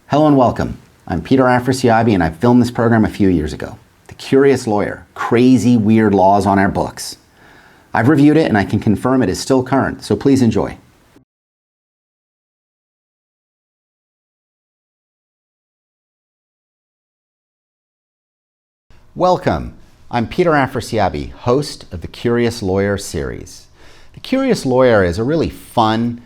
Hello and welcome. I'm Peter Afrasiabi and I filmed this program a few years ago. The Curious Lawyer, Crazy Weird Laws on Our Books. I've reviewed it and I can confirm it is still current, so please enjoy. Welcome. I'm Peter Afrasiabi, host of the Curious Lawyer series. The Curious Lawyer is a really fun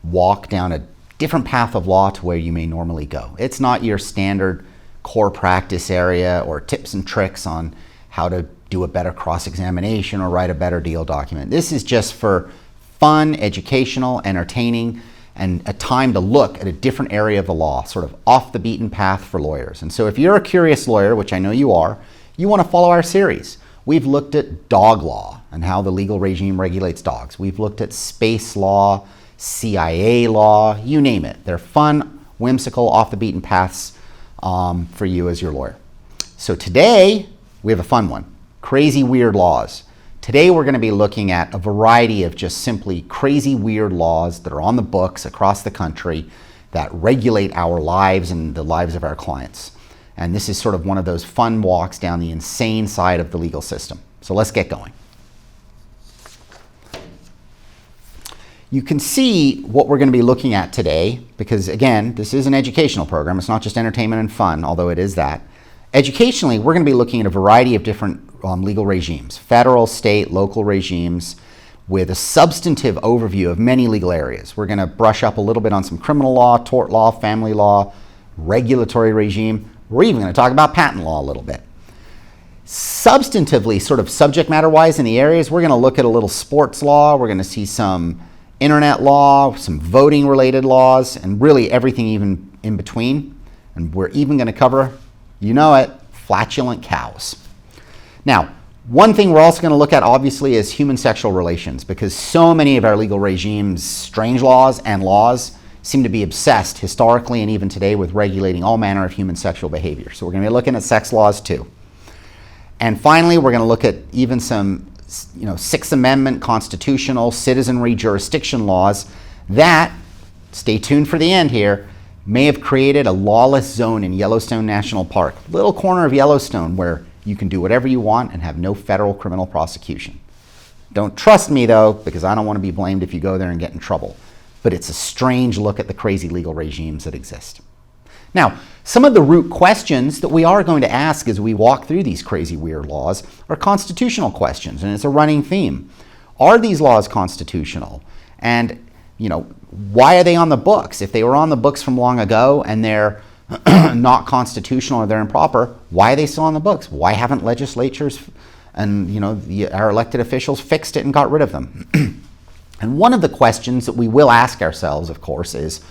walk down a different path of law to where you may normally go. It's not your standard core practice area or tips and tricks on how to do a better cross-examination or write a better deal document. This is just for fun, educational, entertaining, and a time to look at a different area of the law, sort of off the beaten path for lawyers. And so if you're a curious lawyer, which I know you are, you want to follow our series. We've looked at dog law and how the legal regime regulates dogs. We've looked at space law, CIA law, you name it. They're fun, whimsical, off the beaten paths for you as your lawyer. So today, we have a fun one, crazy weird laws. Today we're going to be looking at a variety of just simply crazy weird laws that are on the books across the country that regulate our lives and the lives of our clients. And this is sort of one of those fun walks down the insane side of the legal system. So let's get going. You can see what we're going to be looking at today because, again, this is an educational program. It's not just entertainment and fun, although it is that. Educationally, we're going to be looking at a variety of different legal regimes, federal, state, local regimes, with a substantive overview of many legal areas. We're going to brush up a little bit on some criminal law, tort law, family law, regulatory regime. We're even going to talk about patent law a little bit. Substantively, sort of subject matter-wise in the areas, we're going to look at a little sports law. We're going to see some internet law, some voting related laws, and really everything even in between. And we're even going to cover, you know it, flatulent cows. Now, one thing we're also going to look at obviously is human sexual relations, because so many of our legal regimes, strange laws and laws, seem to be obsessed historically and even today with regulating all manner of human sexual behavior. So we're going to be looking at sex laws too. And finally, we're going to look at even some Sixth Amendment, constitutional, citizenry, jurisdiction laws that, stay tuned for the end here, may have created a lawless zone in Yellowstone National Park, little corner of Yellowstone where you can do whatever you want and have no federal criminal prosecution. Don't trust me though, because I don't want to be blamed if you go there and get in trouble. But it's a strange look at the crazy legal regimes that exist. Now, some of the root questions that we are going to ask as we walk through these crazy weird laws are constitutional questions, and it's a running theme. Are these laws constitutional? And, why are they on the books? If they were on the books from long ago and they're not constitutional or they're improper, why are they still on the books? Why haven't legislatures and, our elected officials fixed it and got rid of them? And one of the questions that we will ask ourselves, of course, is,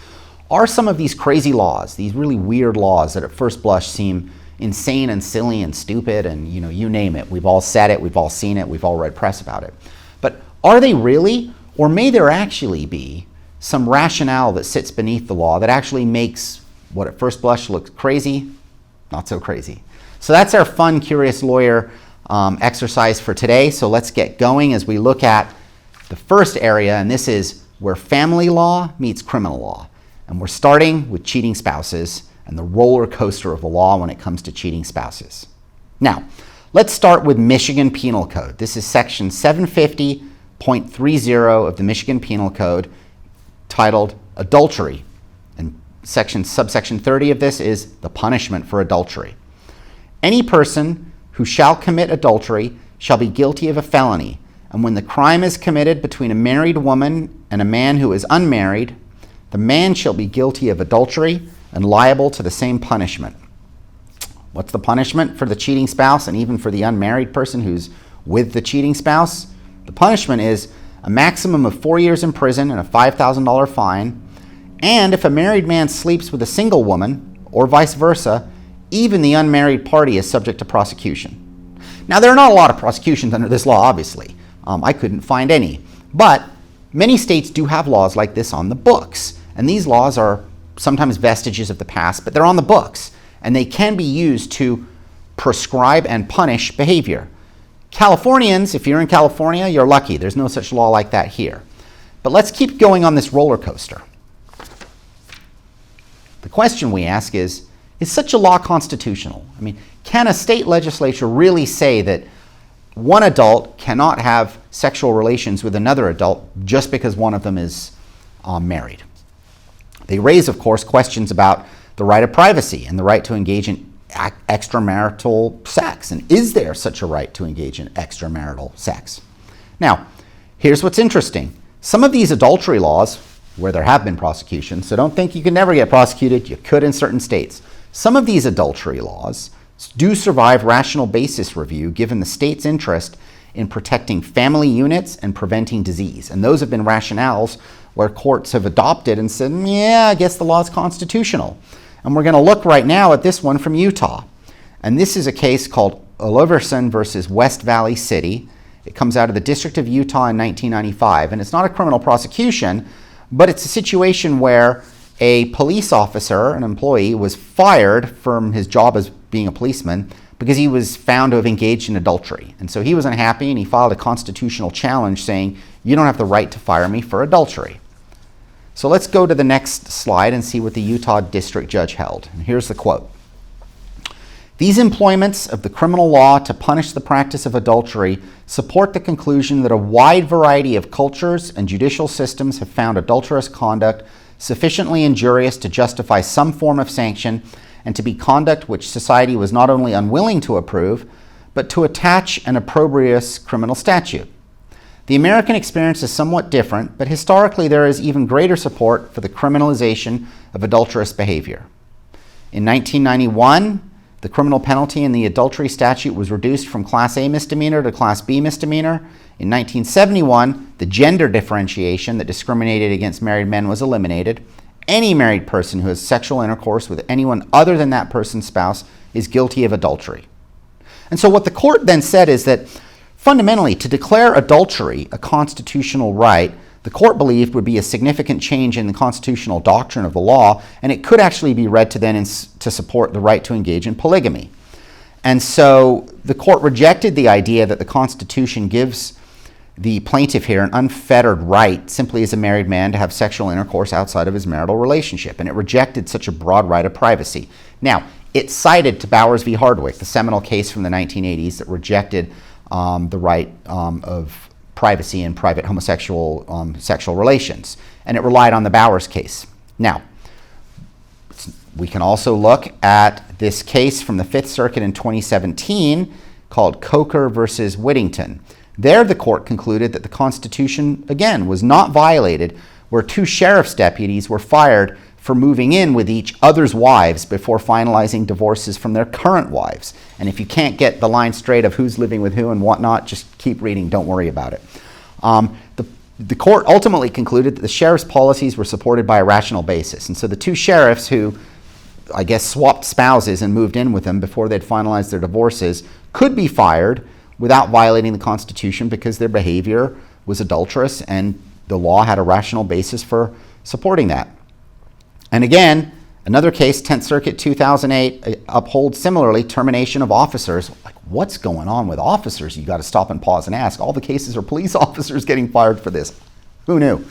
are some of these crazy laws, these really weird laws that at first blush seem insane and silly and stupid and you name it, we've all said it, we've all seen it, we've all read press about it. But are they really, or may there actually be some rationale that sits beneath the law that actually makes what at first blush looks crazy, not so crazy? So that's our fun, curious lawyer exercise for today. So let's get going as we look at the first area, and this is where family law meets criminal law. And we're starting with cheating spouses and the roller coaster of the law when it comes to cheating spouses. Now, let's start with Michigan Penal Code. This is section 750.30 of the Michigan Penal Code, titled adultery. And subsection 30 of this is the punishment for adultery. Any person who shall commit adultery shall be guilty of a felony, and when the crime is committed between a married woman and a man who is unmarried, the man shall be guilty of adultery and liable to the same punishment. What's the punishment for the cheating spouse and even for the unmarried person who's with the cheating spouse? The punishment is a maximum of 4 years in prison and a $5,000 fine. And if a married man sleeps with a single woman, or vice versa, even the unmarried party is subject to prosecution. Now, there are not a lot of prosecutions under this law, obviously. I couldn't find any. But many states do have laws like this on the books. And these laws are sometimes vestiges of the past, but they're on the books. And they can be used to prescribe and punish behavior. Californians, if you're in California, you're lucky. There's no such law like that here. But let's keep going on this roller coaster. The question we ask is such a law constitutional? I mean, can a state legislature really say that one adult cannot have sexual relations with another adult just because one of them is married? They raise, of course, questions about the right of privacy and the right to engage in extramarital sex. And is there such a right to engage in extramarital sex? Now, here's what's interesting. Some of these adultery laws, where there have been prosecutions, so don't think you can never get prosecuted, you could in certain states. Some of these adultery laws do survive rational basis review given the state's interest in protecting family units and preventing disease. And those have been rationales where courts have adopted and said, yeah, I guess the law is constitutional. And we're going to look right now at this one from Utah. And this is a case called Oliverson versus West Valley City. It comes out of the District of Utah in 1995. And it's not a criminal prosecution, but it's a situation where a police officer, an employee, was fired from his job as being a policeman because he was found to have engaged in adultery. And so he was unhappy and he filed a constitutional challenge saying, you don't have the right to fire me for adultery. So let's go to the next slide and see what the Utah district judge held. And here's the quote. These employments of the criminal law to punish the practice of adultery support the conclusion that a wide variety of cultures and judicial systems have found adulterous conduct sufficiently injurious to justify some form of sanction and to be conduct which society was not only unwilling to approve, but to attach an opprobrious criminal statute. The American experience is somewhat different, but historically there is even greater support for the criminalization of adulterous behavior. In 1991, the criminal penalty in the adultery statute was reduced from Class A misdemeanor to Class B misdemeanor. In 1971, the gender differentiation that discriminated against married men was eliminated. Any married person who has sexual intercourse with anyone other than that person's spouse is guilty of adultery. And so what the court then said is that fundamentally, to declare adultery a constitutional right, the court believed would be a significant change in the constitutional doctrine of the law, and it could actually be read to then to support the right to engage in polygamy. And so the court rejected the idea that the Constitution gives the plaintiff here an unfettered right simply as a married man to have sexual intercourse outside of his marital relationship, and it rejected such a broad right of privacy. Now, it cited to Bowers v. Hardwick, the seminal case from the 1980s that rejected the right of privacy in private homosexual sexual relations, and it relied on the Bowers case. Now, we can also look at this case from the Fifth Circuit in 2017 called Coker versus Whittington. There, the court concluded that the Constitution, again, was not violated where two sheriff's deputies were fired for moving in with each other's wives before finalizing divorces from their current wives. And if you can't get the line straight of who's living with who and whatnot, just keep reading, don't worry about it. The court ultimately concluded that the sheriff's policies were supported by a rational basis. And so the two sheriffs who, I guess, swapped spouses and moved in with them before they'd finalized their divorces could be fired without violating the Constitution because their behavior was adulterous and the law had a rational basis for supporting that. And again, another case, 10th Circuit 2008, upholds similarly termination of officers. Like, what's going on with officers? You got to stop and pause and ask. All the cases are police officers getting fired for this. Who knew?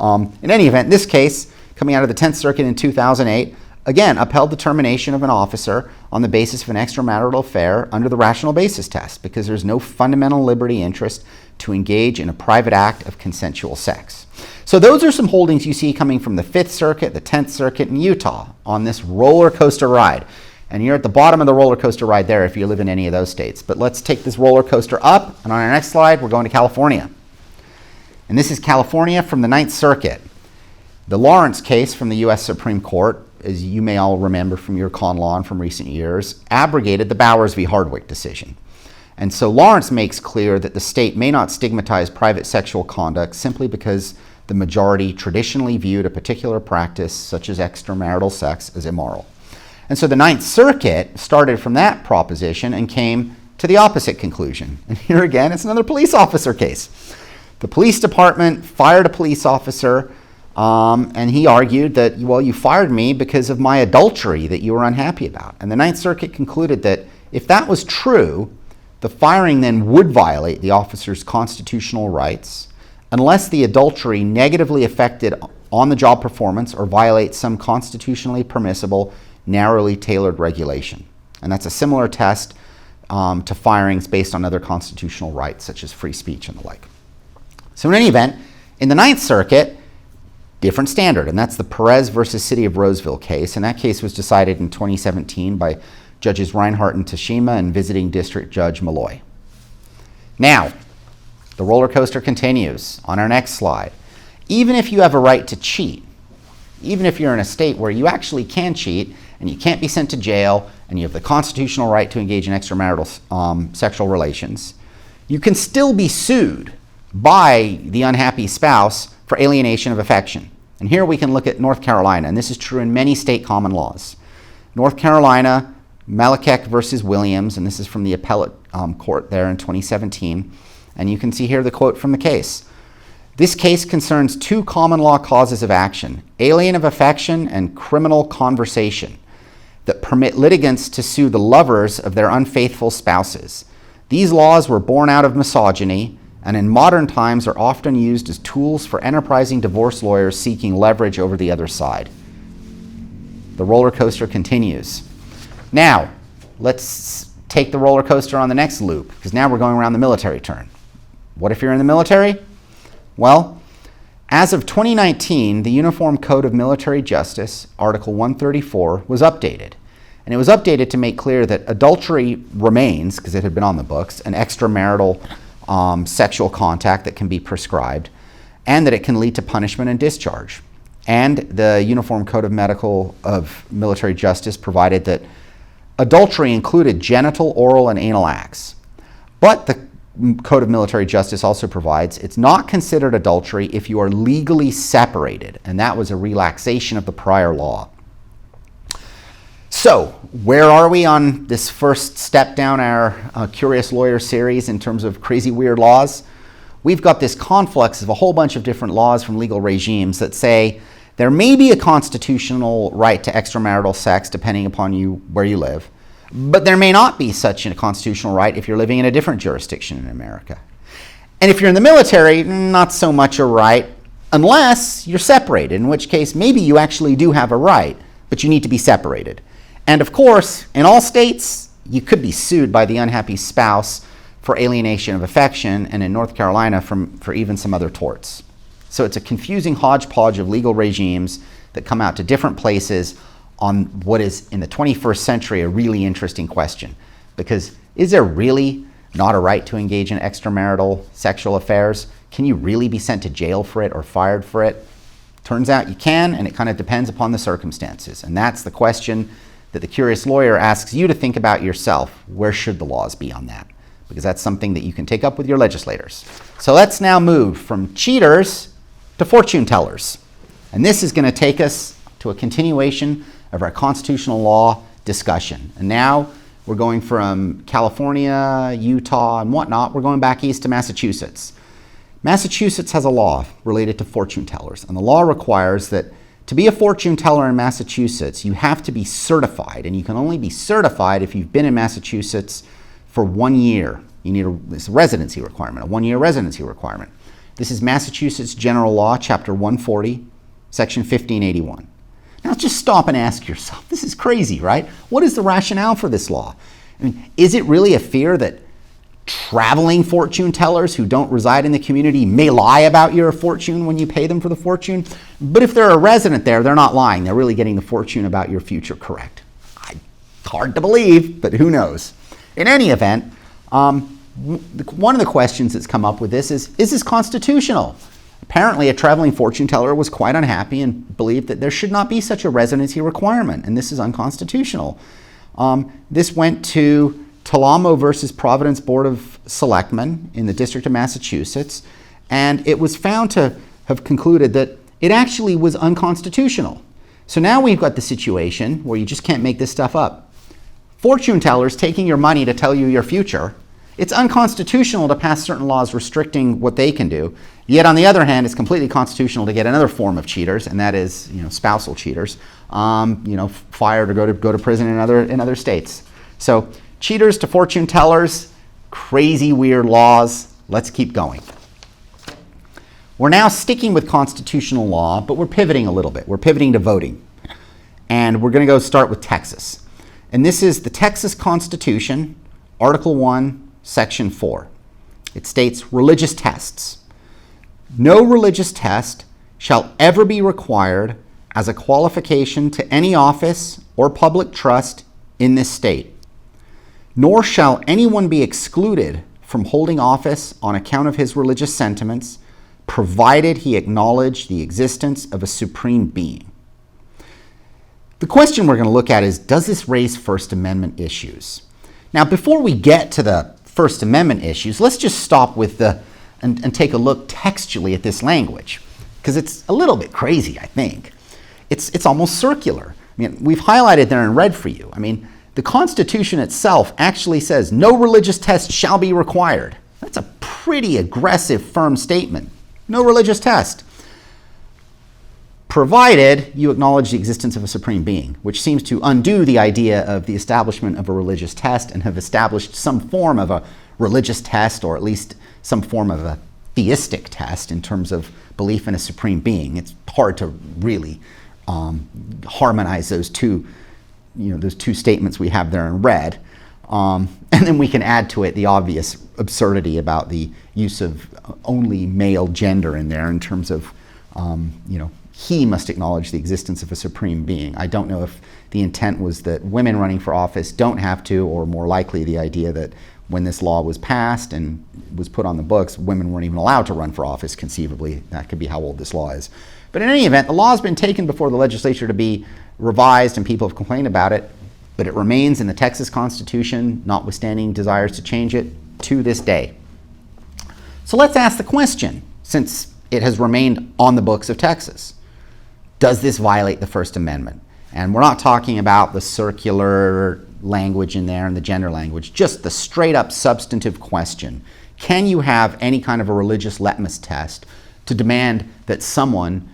In any event, this case, coming out of the 10th Circuit in 2008, again, upheld the termination of an officer on the basis of an extramarital affair under the rational basis test because there's no fundamental liberty interest to engage in a private act of consensual sex. So those are some holdings you see coming from the 5th Circuit, the 10th Circuit, and Utah on this roller coaster ride. And you're at the bottom of the roller coaster ride there if you live in any of those states. But let's take this roller coaster up, and on our next slide, we're going to California. And this is California from the 9th Circuit. The Lawrence case from the U.S. Supreme Court, as you may all remember from your con law and from recent years, abrogated the Bowers v. Hardwick decision. And so Lawrence makes clear that the state may not stigmatize private sexual conduct simply because the majority traditionally viewed a particular practice, such as extramarital sex, as immoral. And so the 9th Circuit started from that proposition and came to the opposite conclusion. And here again, it's another police officer case. The police department fired a police officer, and he argued that, well, you fired me because of my adultery that you were unhappy about. And the 9th Circuit concluded that if that was true, the firing then would violate the officer's constitutional rights unless the adultery negatively affected on-the-job performance or violates some constitutionally permissible, narrowly tailored regulation. And that's a similar test to firings based on other constitutional rights, such as free speech and the like. So in any event, in the Ninth Circuit, different standard, and that's the Perez versus City of Roseville case. And that case was decided in 2017 by Judges Reinhart and Tashima and visiting District Judge Malloy. Now, the roller coaster continues on our next slide. Even if you have a right to cheat, even if you're in a state where you actually can cheat and you can't be sent to jail and you have the constitutional right to engage in extramarital sexual relations, you can still be sued by the unhappy spouse for alienation of affection. And here we can look at North Carolina, and this is true in many state common laws. North Carolina, Malekek versus Williams, and this is from the appellate court there in 2017. And you can see here the quote from the case. This case concerns two common law causes of action, alien of affection and criminal conversation, that permit litigants to sue the lovers of their unfaithful spouses. These laws were born out of misogyny and in modern times are often used as tools for enterprising divorce lawyers seeking leverage over the other side. The roller coaster continues. Now, let's take the roller coaster on the next loop, because now we're going around the military turn. What if you're in the military? Well, as of 2019, the Uniform Code of Military Justice, Article 134, was updated. And it was updated to make clear that adultery remains, because it had been on the books, an extramarital sexual contact that can be prescribed, and that it can lead to punishment and discharge. And the Uniform Code of Military Justice provided that adultery included genital, oral, and anal acts. But the Code of Military Justice also provides it's not considered adultery if you are legally separated, and that was a relaxation of the prior law. So, where are we on this first step down our Curious Lawyer series in terms of crazy weird laws? We've got this conflux of a whole bunch of different laws from legal regimes that say there may be a constitutional right to extramarital sex depending upon where you live, but there may not be such a constitutional right if you're living in a different jurisdiction in America. And if you're in the military, not so much a right unless you're separated, in which case maybe you actually do have a right, but you need to be separated. And of course, in all states, you could be sued by the unhappy spouse for alienation of affection, and in North Carolina for even some other torts. So it's a confusing hodgepodge of legal regimes that come out to different places on what is, in the 21st century, a really interesting question. Because is there really not a right to engage in extramarital sexual affairs? Can you really be sent to jail for it or fired for it? Turns out you can, and it kind of depends upon the circumstances. And that's the question that the Curious Lawyer asks you to think about yourself. Where should the laws be on that? Because that's something that you can take up with your legislators. So let's now move from cheaters to fortune tellers. And this is going to take us to a continuation of our constitutional law discussion. And now we're going from California, Utah, and whatnot. We're going back east to Massachusetts. Massachusetts has a law related to fortune tellers. And the law requires that to be a fortune teller in Massachusetts, you have to be certified. And you can only be certified if you've been in Massachusetts for 1 year. You need this residency requirement, a 1-year residency requirement. This is Massachusetts General Law, Chapter 140, Section 1581. Now just stop and ask yourself, this is crazy, right? What is the rationale for this law? I mean, is it really a fear that traveling fortune tellers who don't reside in the community may lie about your fortune when you pay them for the fortune? But if they're a resident there, they're not lying. They're really getting the fortune about your future correct. Hard to believe, but who knows? In any event, one of the questions that's come up with this is this constitutional? Apparently, a traveling fortune teller was quite unhappy and believed that there should not be such a residency requirement, and this is unconstitutional. This went to Talamo versus Providence Board of Selectmen in the District of Massachusetts, and it was found to have concluded that it actually was unconstitutional. So now we've got the situation where you just can't make this stuff up. Fortune tellers taking your money to tell you your future, it's unconstitutional to pass certain laws restricting what they can do. Yet on the other hand, it's completely constitutional to get another form of cheaters, and that is, spousal cheaters, fired or go to prison in other states. So cheaters to fortune tellers, crazy weird laws. Let's keep going. We're now sticking with constitutional law, but we're pivoting a little bit. We're pivoting to voting. And we're going to go start with Texas. And this is the Texas Constitution, Article 1, Section 4. It states religious tests. No religious test shall ever be required as a qualification to any office or public trust in this state, nor shall anyone be excluded from holding office on account of his religious sentiments, provided he acknowledge the existence of a supreme being. The question we're going to look at is, does this raise First Amendment issues? Now, before we get to the First Amendment issues, let's just stop with and take a look textually at this language, because it's a little bit crazy, I think. It's almost circular. I mean, we've highlighted there in red for you. I mean, the Constitution itself actually says no religious test shall be required. That's a pretty aggressive, firm statement. No religious test, provided you acknowledge the existence of a supreme being, which seems to undo the idea of the establishment of a religious test and have established some form of a religious test, or at least some form of a theistic test in terms of belief in a supreme being. It's hard to really harmonize those two statements we have there in red. And then we can add to it the obvious absurdity about the use of only male gender in there in terms of, he must acknowledge the existence of a supreme being. I don't know if the intent was that women running for office don't have to, or more likely the idea that when this law was passed and was put on the books, women weren't even allowed to run for office conceivably. That could be how old this law is. But in any event, the law has been taken before the legislature to be revised, and people have complained about it, but it remains in the Texas Constitution, notwithstanding desires to change it to this day. So let's ask the question, since it has remained on the books of Texas. Does this violate the First Amendment? And we're not talking about the circular language in there and the gender language, just the straight up substantive question. Can you have any kind of a religious litmus test to demand that someone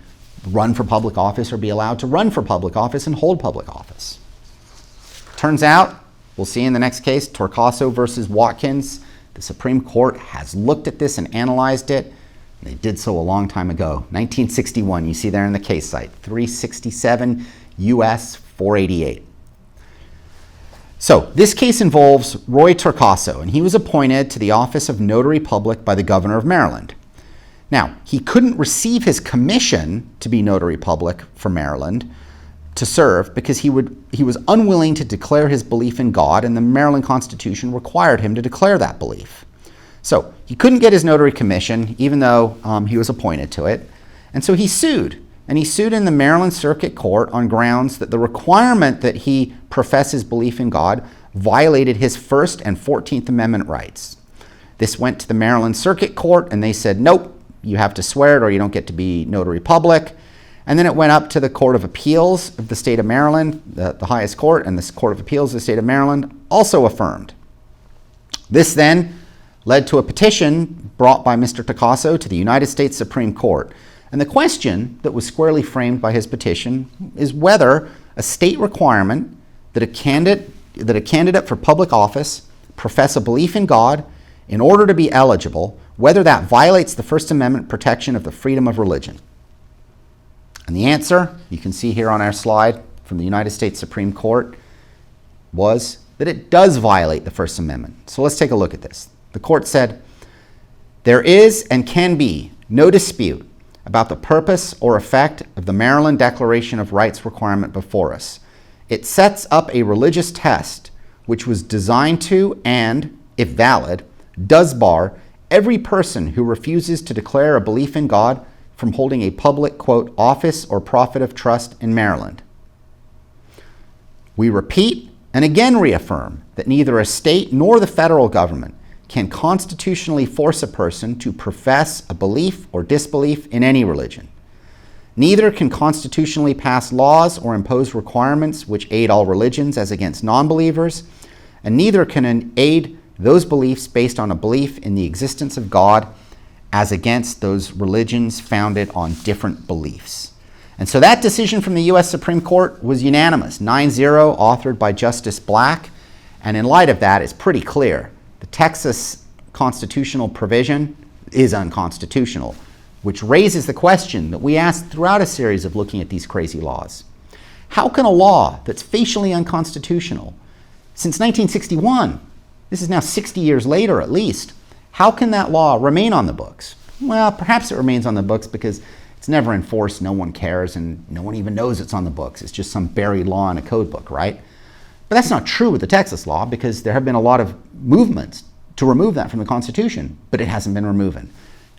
run for public office or be allowed to run for public office and hold public office? Turns out, we'll see in the next case, Torcaso versus Watkins, the Supreme Court has looked at this and analyzed it. They did so a long time ago. 1961, you see there in the case site, 367 U.S. 488. So this case involves Roy Torcaso, and he was appointed to the office of Notary Public by the governor of Maryland. Now, he couldn't receive his commission to be Notary Public for Maryland to serve because he was unwilling to declare his belief in God, and the Maryland Constitution required him to declare that belief. So he couldn't get his notary commission, even though he was appointed to it, and so he sued. And he sued in the Maryland Circuit Court on grounds that the requirement that he profess his belief in God violated his First and 14th Amendment rights. This went to the Maryland Circuit Court, and they said, nope, you have to swear it or you don't get to be notary public. And then it went up to the Court of Appeals of the state of Maryland, the highest court, and the Court of Appeals of the state of Maryland also affirmed. This then led to a petition brought by Mr. Torcaso to the United States Supreme Court. And the question that was squarely framed by his petition is whether a state requirement that a candidate for public office profess a belief in God in order to be eligible, whether that violates the First Amendment protection of the freedom of religion. And the answer, you can see here on our slide from the United States Supreme Court, was that it does violate the First Amendment. So let's take a look at this. The court said, there is and can be no dispute about the purpose or effect of the Maryland Declaration of Rights requirement before us. It sets up a religious test which was designed to and, if valid, does bar every person who refuses to declare a belief in God from holding a public, quote, office or profit of trust in Maryland. We repeat and again reaffirm that neither a state nor the federal government can constitutionally force a person to profess a belief or disbelief in any religion. Neither can constitutionally pass laws or impose requirements which aid all religions as against non-believers, and neither can aid those beliefs based on a belief in the existence of God as against those religions founded on different beliefs. And so that decision from the U.S. Supreme Court was unanimous, 9-0, authored by Justice Black, and in light of that, it's pretty clear. The Texas constitutional provision is unconstitutional. which raises the question that we asked throughout a series of looking at these crazy laws. How can a law that's facially unconstitutional since 1961, this is now 60 years later at least, how can that law remain on the books? Well, perhaps it remains on the books because it's never enforced, no one cares, and no one even knows it's on the books. It's just some buried law in a code book, right? But that's not true with the Texas law because there have been a lot of movements to remove that from the Constitution, but it hasn't been removed.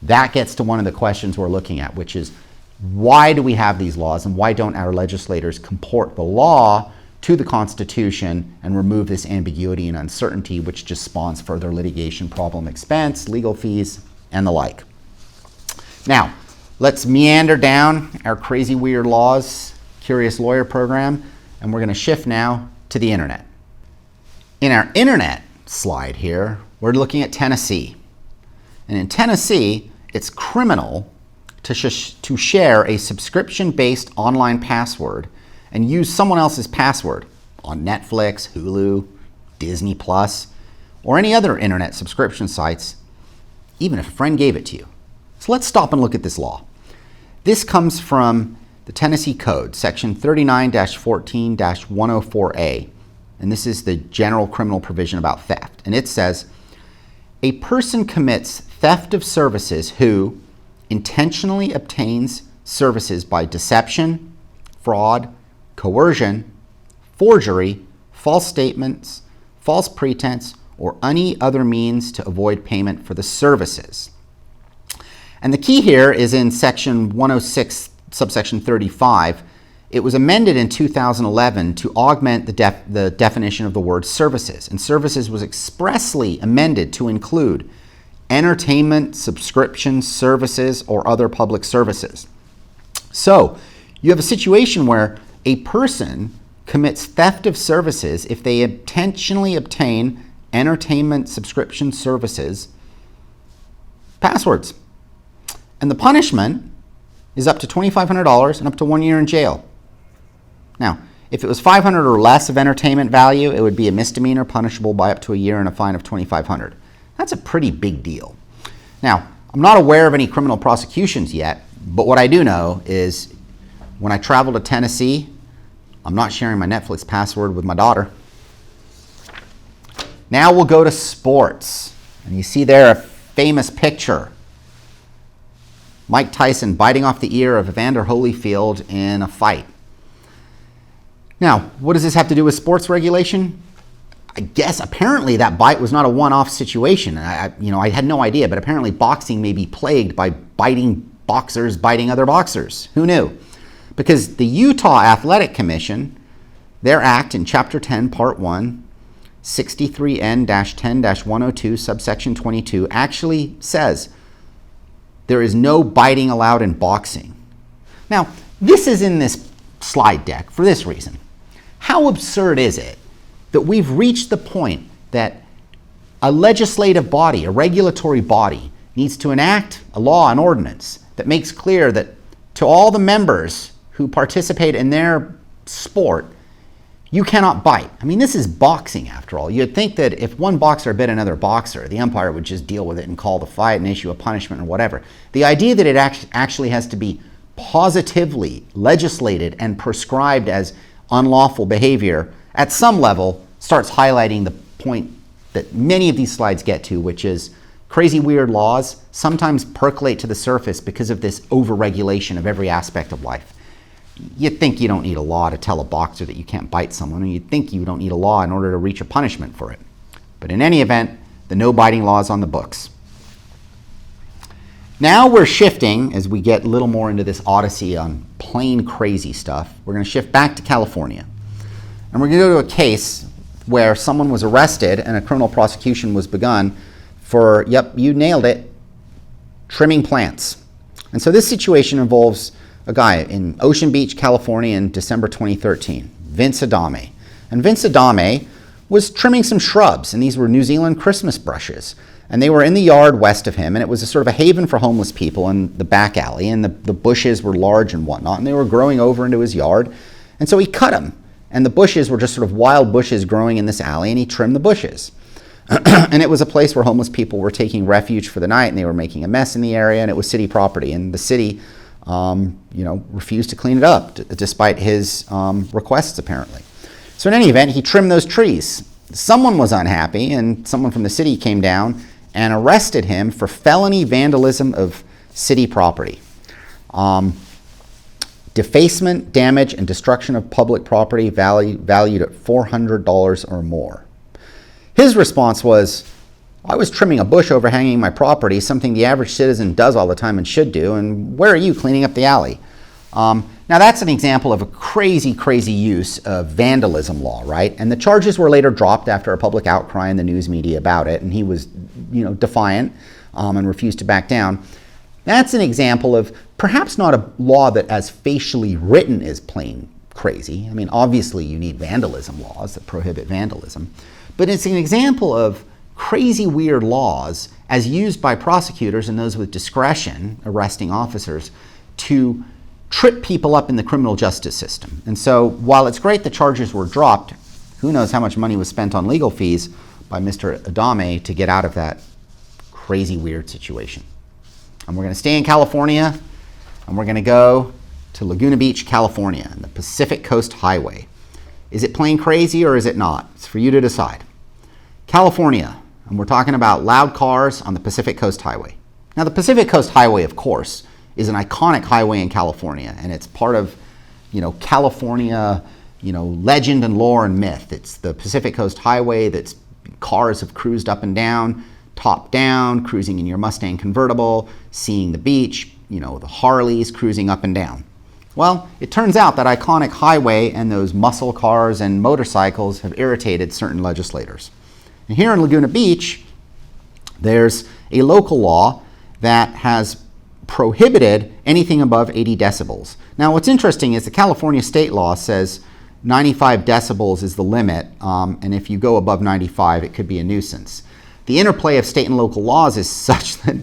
That gets to one of the questions we're looking at, which is why do we have these laws and why don't our legislators comport the law to the Constitution and remove this ambiguity and uncertainty, which just spawns further litigation, problem, expense, legal fees, and the like. Now, let's meander down our crazy weird laws, Curious Lawyer program, and we're going to shift now to the internet. In our internet slide here, we're looking at Tennessee. And in Tennessee, it's criminal to share a subscription-based online password and use someone else's password on Netflix, Hulu, Disney Plus, or any other internet subscription sites, even if a friend gave it to you. So let's stop and look at this law. This comes from the Tennessee Code, section 39-14-104A, and this is the general criminal provision about theft. And it says, a person commits theft of services who intentionally obtains services by deception, fraud, coercion, forgery, false statements, false pretense, or any other means to avoid payment for the services. And the key here is in section 106, subsection 35. It was amended in 2011 to augment the definition of the word services. And services was expressly amended to include entertainment, subscription services, or other public services. So you have a situation where a person commits theft of services if they intentionally obtain entertainment subscription services passwords. And the punishment is up to $2,500 and up to 1 year in jail. Now, if it was $500 or less of entertainment value, it would be a misdemeanor punishable by up to a year and a fine of $2,500. That's a pretty big deal. Now, I'm not aware of any criminal prosecutions yet, but what I do know is when I travel to Tennessee, I'm not sharing my Netflix password with my daughter. Now we'll go to sports. And you see there a famous picture. Mike Tyson biting off the ear of Evander Holyfield in a fight. Now, what does this have to do with sports regulation? I guess apparently that bite was not a one-off situation. I had no idea, but apparently boxing may be plagued by biting boxers biting other boxers. Who knew? Because the Utah Athletic Commission, their act in Chapter 10, Part 1, 63N-10-102, subsection 22, actually says there is no biting allowed in boxing. Now, this is in this slide deck for this reason. How absurd is it that we've reached the point that a legislative body, a regulatory body, needs to enact a law, an ordinance that makes clear that to all the members who participate in their sport, you cannot bite. I mean, this is boxing after all. You'd think that if one boxer bit another boxer, the umpire would just deal with it and call the fight and issue a punishment or whatever. The idea that it actually has to be positively legislated and prescribed as unlawful behavior at some level starts highlighting the point that many of these slides get to, which is crazy weird laws sometimes percolate to the surface because of this overregulation of every aspect of life. You'd think you don't need a law to tell a boxer that you can't bite someone, and you'd think you don't need a law in order to reach a punishment for it. But in any event, the no biting law is on the books. Now we're shifting, as we get a little more into this odyssey on plain crazy stuff, we're going to shift back to California. And we're going to go to a case where someone was arrested and a criminal prosecution was begun for, yep, you nailed it, trimming plants. And so this situation involves a guy in Ocean Beach, California in December 2013, Vince Adame. And Vince Adame was trimming some shrubs, and these were New Zealand Christmas brushes. And they were in the yard west of him, and it was a sort of a haven for homeless people in the back alley, and the bushes were large and whatnot, and they were growing over into his yard. And so he cut them, and the bushes were just sort of wild bushes growing in this alley, and he trimmed the bushes. And it was a place where homeless people were taking refuge for the night, and they were making a mess in the area, and it was city property. And the city, refused to clean it up, despite his requests, apparently. So in any event, he trimmed those trees. Someone was unhappy, and someone from the city came down and arrested him for felony vandalism of city property. Defacement, damage, and destruction of public property valued at $400 or more. His response was, I was trimming a bush overhanging my property, something the average citizen does all the time and should do, and where are you cleaning up the alley? Now that's an example of a crazy, crazy use of vandalism law, right? And the charges were later dropped after a public outcry in the news media about it, and he was, defiant and refused to back down. That's an example of perhaps not a law that as facially written is plain crazy. I mean, obviously you need vandalism laws that prohibit vandalism, but it's an example of crazy, weird laws as used by prosecutors and those with discretion, arresting officers, to trip people up in the criminal justice system. And so while it's great the charges were dropped, who knows how much money was spent on legal fees by Mr. Adame to get out of that crazy, weird situation. And we're going to stay in California, and we're going to go to Laguna Beach, California, and the Pacific Coast Highway. Is it plain crazy or is it not? It's for you to decide. California, and we're talking about loud cars on the Pacific Coast Highway. Now, the Pacific Coast Highway, of course, is an iconic highway in California, and it's part of, California, legend and lore and myth. It's the Pacific Coast Highway that's cars have cruised up and down, top down, cruising in your Mustang convertible, seeing the beach, the Harleys cruising up and down. Well, it turns out that iconic highway and those muscle cars and motorcycles have irritated certain legislators. And here in Laguna Beach, there's a local law that has prohibited anything above 80 decibels. Now, what's interesting is the California state law says 95 decibels is the limit, and if you go above 95, it could be a nuisance. The interplay of state and local laws is such that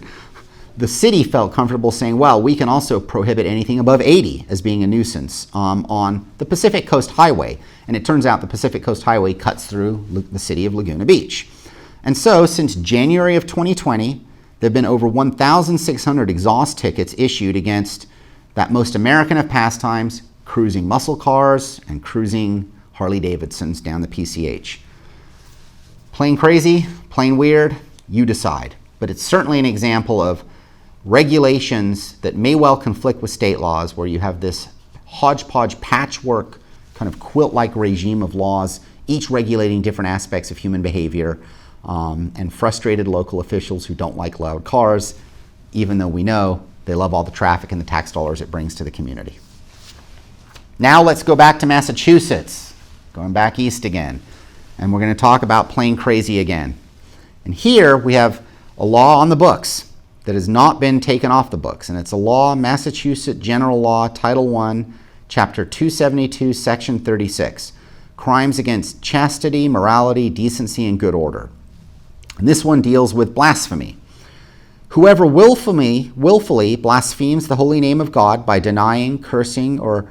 the city felt comfortable saying, well, we can also prohibit anything above 80 as being a nuisance on the Pacific Coast Highway. And it turns out the Pacific Coast Highway cuts through the city of Laguna Beach. And so since January of 2020, there have been over 1,600 exhaust tickets issued against that most American of pastimes, cruising muscle cars and cruising Harley Davidsons down the PCH. Plain crazy, plain weird, you decide. But it's certainly an example of regulations that may well conflict with state laws, where you have this hodgepodge patchwork kind of quilt-like regime of laws, each regulating different aspects of human behavior, and frustrated local officials who don't like loud cars, even though we know they love all the traffic and the tax dollars it brings to the community. Now let's go back to Massachusetts, going back east again, and we're going to talk about plain crazy again. And here we have a law on the books that has not been taken off the books, and it's a law, Massachusetts General Law, Title I, Chapter 272, Section 36, Crimes Against Chastity, Morality, Decency, and Good Order. And this one deals with blasphemy. Whoever willfully blasphemes the holy name of God by denying, cursing, or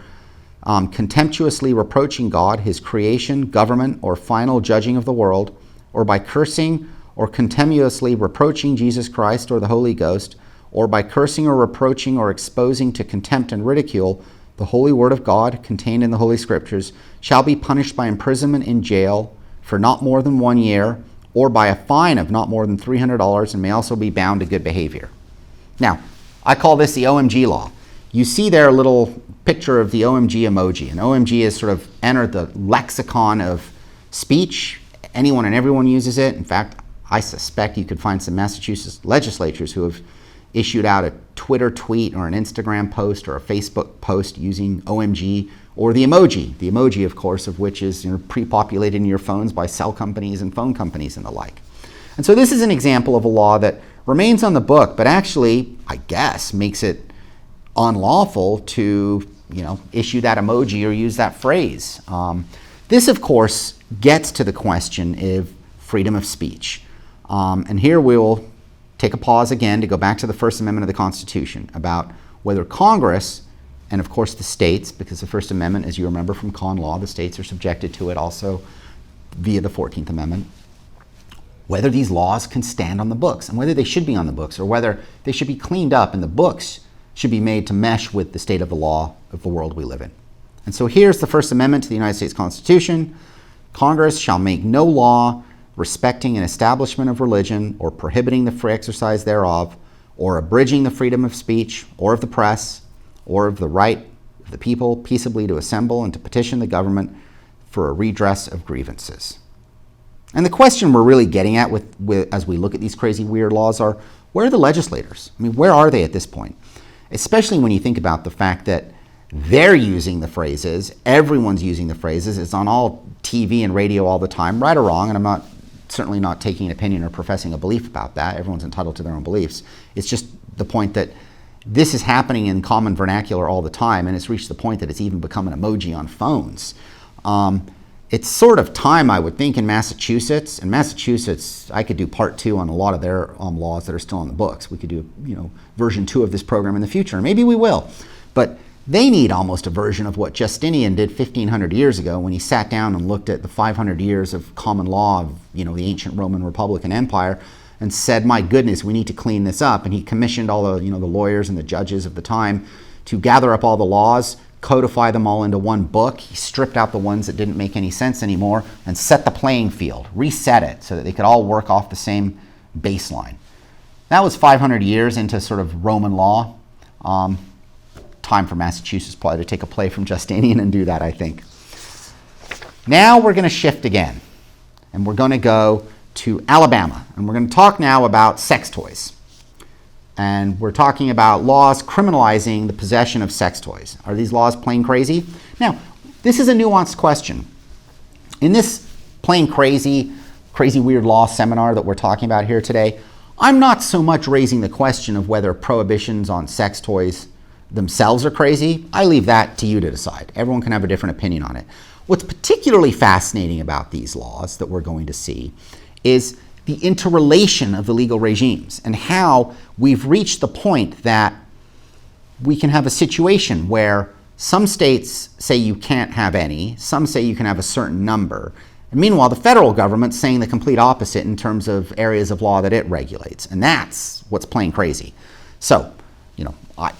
contemptuously reproaching God, his creation, government, or final judging of the world, or by cursing or contemptuously reproaching Jesus Christ or the Holy Ghost, or by cursing or reproaching or exposing to contempt and ridicule the holy word of God contained in the Holy Scriptures, shall be punished by imprisonment in jail for not more than 1 year, or by a fine of not more than $300, and may also be bound to good behavior. Now, I call this the OMG law. You see there a little picture of the OMG emoji, and OMG has sort of entered the lexicon of speech. Anyone and everyone uses it. In fact, I suspect you could find some Massachusetts legislatures who have issued out a Twitter tweet or an Instagram post or a Facebook post using OMG or the emoji, of course, of which is pre-populated in your phones by cell companies and phone companies and the like. And so this is an example of a law that remains on the book, but actually, I guess, makes it unlawful to issue that emoji or use that phrase. This, of course, gets to the question of freedom of speech. And here we will take a pause again to go back to the First Amendment of the Constitution about whether Congress, and of course the states, because the First Amendment, as you remember from con law, the states are subjected to it also via the 14th Amendment, whether these laws can stand on the books and whether they should be on the books or whether they should be cleaned up and the books should be made to mesh with the state of the law of the world we live in. And so here's the First Amendment to the United States Constitution. Congress shall make no law respecting an establishment of religion or prohibiting the free exercise thereof or abridging the freedom of speech or of the press or of the right of the people peaceably to assemble and to petition the government for a redress of grievances. And the question we're really getting at with as we look at these crazy, weird laws are, where are the legislators? I mean, where are they at this point? Especially when you think about the fact that they're using the phrases, everyone's using the phrases, it's on all TV and radio all the time, right or wrong, and I'm certainly not taking an opinion or professing a belief about that. Everyone's entitled to their own beliefs. It's just the point that this is happening in common vernacular all the time, and it's reached the point that it's even become an emoji on phones. It's sort of time, I would think, in Massachusetts. In Massachusetts, I could do part 2 on a lot of their laws that are still on the books. We could do, version 2 of this program in the future. Maybe we will. But they need almost a version of what Justinian did 1,500 years ago when he sat down and looked at the 500 years of common law of, the ancient Roman Republic and Empire and said, my goodness, we need to clean this up. And he commissioned all the, the lawyers and the judges of the time to gather up all the laws, codify them all into one book. He stripped out the ones that didn't make any sense anymore and set the playing field, reset it so that they could all work off the same baseline. That was 500 years into sort of Roman law. Time for Massachusetts probably to take a play from Justinian and do that, I think. Now we're going to shift again, and we're going to go to Alabama, and we're going to talk now about sex toys. And we're talking about laws criminalizing the possession of sex toys. Are these laws plain crazy? Now, this is a nuanced question. In this plain crazy, weird law seminar that we're talking about here today, I'm not so much raising the question of whether prohibitions on sex toys themselves are crazy. I leave that to you to decide. Everyone can have a different opinion on it. What's particularly fascinating about these laws that we're going to see is the interrelation of the legal regimes and how we've reached the point that we can have a situation where some states say you can't have any, some say you can have a certain number, and meanwhile the federal government's saying the complete opposite in terms of areas of law that it regulates, and that's what's plain crazy. So, I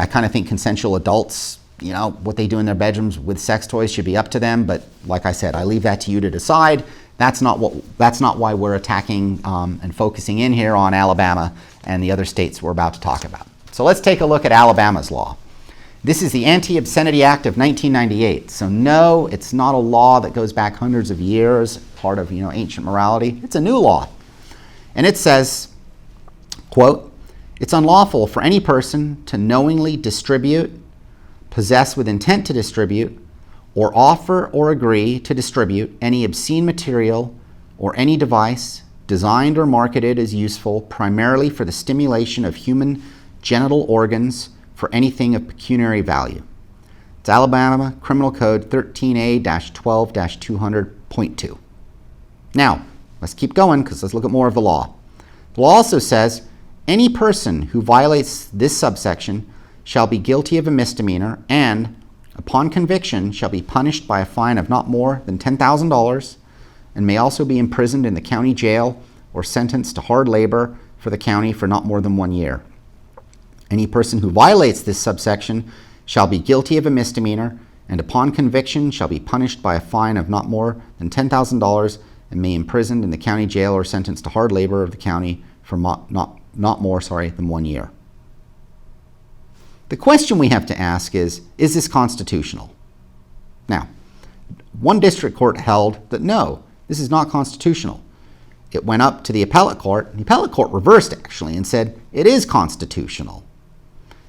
kind of think consensual adults, what they do in their bedrooms with sex toys should be up to them, but like I said, I leave that to you to decide. That's not why we're attacking and focusing in here on Alabama and the other states we're about to talk about. So let's take a look at Alabama's law. This is the Anti-Obscenity Act of 1998. So no, it's not a law that goes back hundreds of years, part of ancient morality. It's a new law. And it says, quote, "It's unlawful for any person to knowingly distribute, possess with intent to distribute, or offer or agree to distribute any obscene material or any device designed or marketed as useful primarily for the stimulation of human genital organs for anything of pecuniary value." It's Alabama Criminal Code 13A-12-200.2. Now, let's keep going because let's look at more of the law. The law also says, any person who violates this subsection shall be guilty of a misdemeanor and, upon conviction, shall be punished by a fine of not more than $10,000 and may also be imprisoned in the county jail or sentenced to hard labor for the county for not more than 1 year. Any person who violates this subsection shall be guilty of a misdemeanor and upon conviction shall be punished by a fine of not more than $10,000 and may be imprisoned in the county jail or sentenced to hard labor of the county for not more than 1 year. The question we have to ask is this constitutional? Now, one district court held that no, this is not constitutional. It went up to the appellate court, and the appellate court reversed actually and said it is constitutional.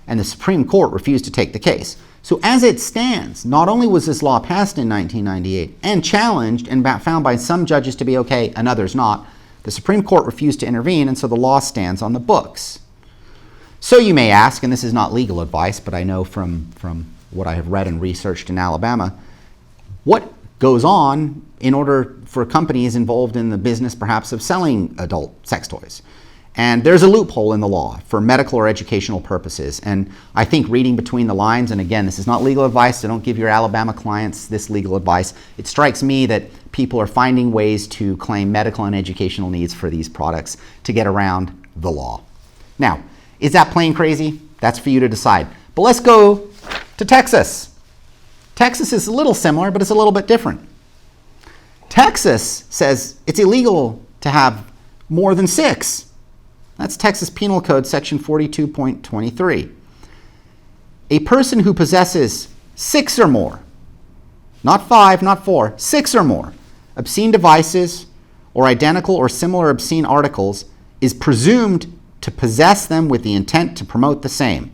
And the Supreme Court refused to take the case. So as it stands, not only was this law passed in 1998 and challenged and found by some judges to be okay and others not, the Supreme Court refused to intervene, and so the law stands on the books. So you may ask, and this is not legal advice, but I know from what I have read and researched in Alabama, what goes on in order for companies involved in the business perhaps of selling adult sex toys? And there's a loophole in the law for medical or educational purposes. And I think reading between the lines, and again, this is not legal advice, so don't give your Alabama clients this legal advice. It strikes me that people are finding ways to claim medical and educational needs for these products to get around the law. Now, is that plain crazy? That's for you to decide. But let's go to Texas. Texas is a little similar, but it's a little bit different. Texas says it's illegal to have more than 6. That's Texas Penal Code section 42.23. A person who possesses 6 or more, not 5, not 4, 6 or more, obscene devices or identical or similar obscene articles is presumed to possess them with the intent to promote the same.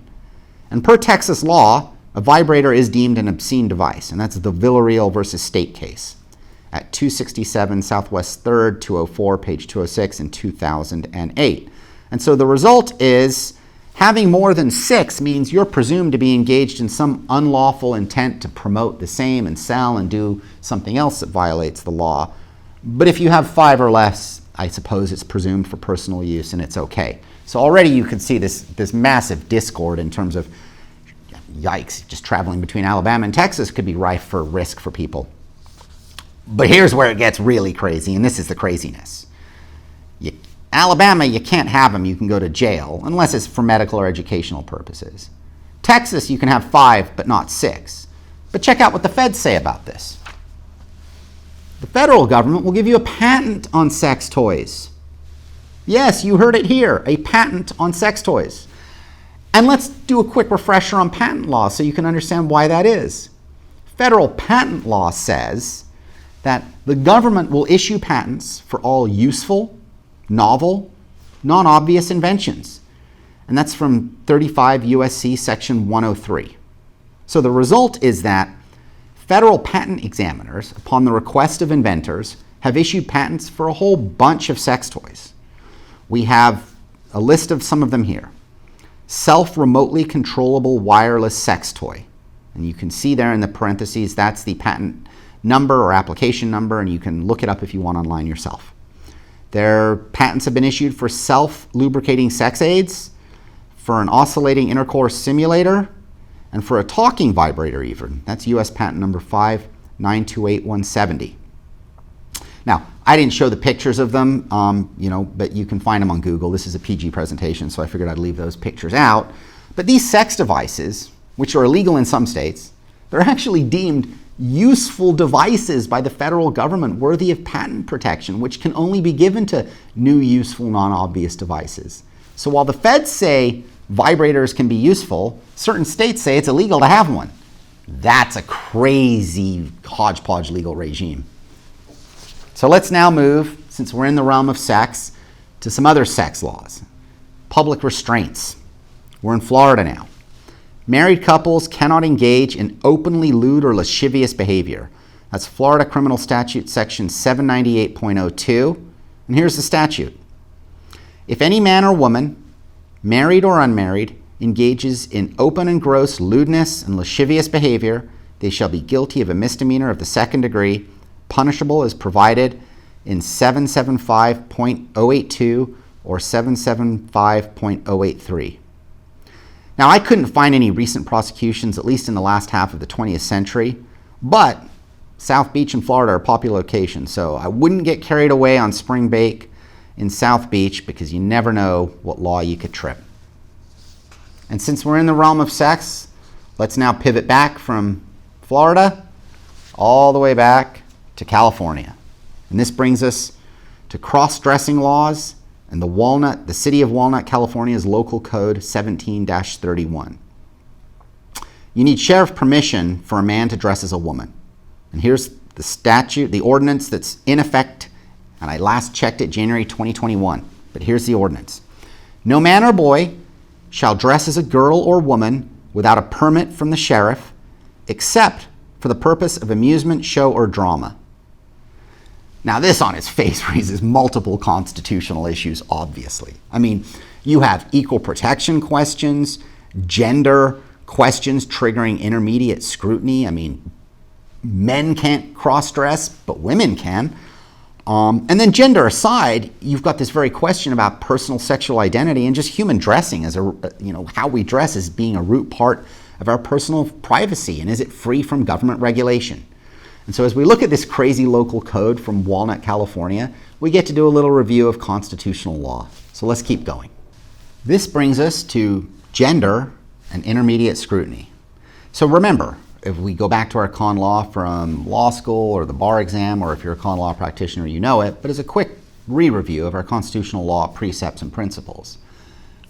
And per Texas law, a vibrator is deemed an obscene device, and that's the Villarreal versus State case at 267 Southwest 3rd, 204, page 206 in 2008. And so the result is having more than 6 means you're presumed to be engaged in some unlawful intent to promote the same and sell and do something else that violates the law. But if you have 5 or less, I suppose it's presumed for personal use and it's okay. So already you can see this massive discord in terms of, yikes, just traveling between Alabama and Texas could be rife for risk for people. But here's where it gets really crazy, and this is the craziness. Alabama, you can't have them. You can go to jail, unless it's for medical or educational purposes. Texas, you can have 5, but not 6. But check out what the feds say about this. The federal government will give you a patent on sex toys. Yes, you heard it here, a patent on sex toys. And let's do a quick refresher on patent law so you can understand why that is. Federal patent law says that the government will issue patents for all useful, novel, non-obvious inventions. And that's from 35 U.S.C. section 103. So the result is that federal patent examiners, upon the request of inventors, have issued patents for a whole bunch of sex toys. We have a list of some of them here. Self-remotely controllable wireless sex toy. And you can see there in the parentheses, that's the patent number or application number, and you can look it up if you want online yourself. Their patents have been issued for self-lubricating sex aids, for an oscillating intercourse simulator, and for a talking vibrator even. That's U.S. patent number 5928170. Now, I didn't show the pictures of them, but you can find them on Google. This is a PG presentation, so I figured I'd leave those pictures out. But these sex devices, which are illegal in some states, they're actually deemed useful devices by the federal government worthy of patent protection, which can only be given to new, useful, non-obvious devices. So while the feds say vibrators can be useful, certain states say it's illegal to have one. That's a crazy hodgepodge legal regime. So let's now move, since we're in the realm of sex, to some other sex laws. Public restraints. We're in Florida now. Married couples cannot engage in openly lewd or lascivious behavior. That's Florida Criminal Statute section 798.02. And here's the statute. If any man or woman, married or unmarried, engages in open and gross lewdness and lascivious behavior, they shall be guilty of a misdemeanor of the 2nd degree, punishable as provided in 775.082 or 775.083. Now, I couldn't find any recent prosecutions, at least in the last half of the 20th century, but South Beach and Florida are popular locations, so I wouldn't get carried away on spring break in South Beach because you never know what law you could trip. And since we're in the realm of sex, let's now pivot back from Florida all the way back to California. And this brings us to cross-dressing laws and the city of Walnut, California's local code 17-31. You need sheriff permission for a man to dress as a woman. And here's the statute, the ordinance that's in effect, and I last checked it January 2021, but here's the ordinance. No man or boy shall dress as a girl or woman without a permit from the sheriff, except for the purpose of amusement, show, or drama. Now, this on its face raises multiple constitutional issues, obviously. I mean, you have equal protection questions, gender questions triggering intermediate scrutiny. I mean, men can't cross-dress, but women can. And then gender aside, you've got this very question about personal sexual identity and just human dressing as how we dress as being a root part of our personal privacy, and is it free from government regulation? And so as we look at this crazy local code from Walnut, California, we get to do a little review of constitutional law. So let's keep going. This brings us to gender and intermediate scrutiny. So remember, if we go back to our con law from law school or the bar exam, or if you're a con law practitioner, you know it, but as a quick re-review of our constitutional law precepts and principles,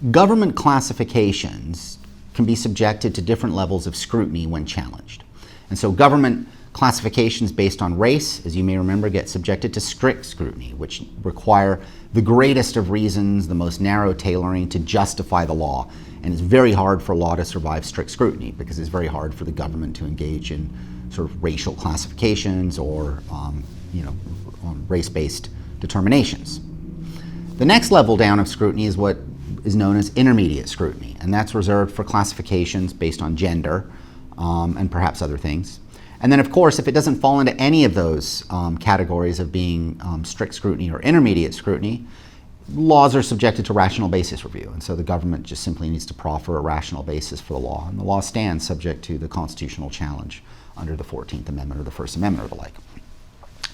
government classifications can be subjected to different levels of scrutiny when challenged. And so government classifications based on race, as you may remember, get subjected to strict scrutiny, which require the greatest of reasons, the most narrow tailoring to justify the law. And it's very hard for law to survive strict scrutiny because it's very hard for the government to engage in sort of racial classifications or race-based determinations. The next level down of scrutiny is what is known as intermediate scrutiny, and that's reserved for classifications based on gender and perhaps other things. And then, of course, if it doesn't fall into any of those categories of being strict scrutiny or intermediate scrutiny, laws are subjected to rational basis review. And so the government just simply needs to proffer a rational basis for the law. And the law stands subject to the constitutional challenge under the 14th Amendment or the First Amendment or the like.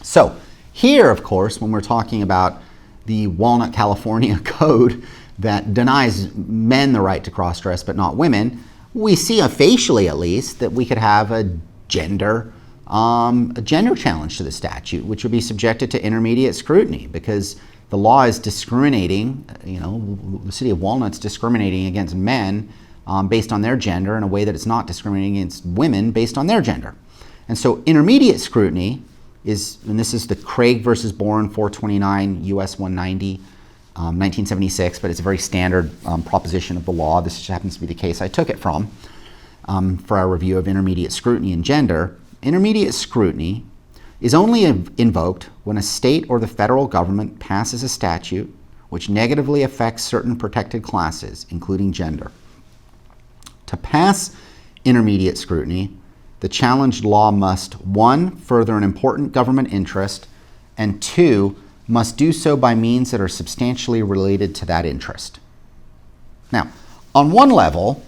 So here, of course, when we're talking about the Walnut, California code that denies men the right to cross-dress but not women, we see, facially at least, that we could have a gender challenge to the statute, which would be subjected to intermediate scrutiny because the law is discriminating, the city of Walnut's discriminating against men based on their gender in a way that it's not discriminating against women based on their gender. And so intermediate scrutiny is, and this is the Craig versus Boren 429 U.S. 190, 1976, but it's a very standard proposition of the law. This just happens to be the case I took it from for our review of intermediate scrutiny and gender. Intermediate scrutiny is only invoked when a state or the federal government passes a statute which negatively affects certain protected classes, including gender. To pass intermediate scrutiny, the challenged law must, 1, further an important government interest, and 2, must do so by means that are substantially related to that interest. Now, on one level,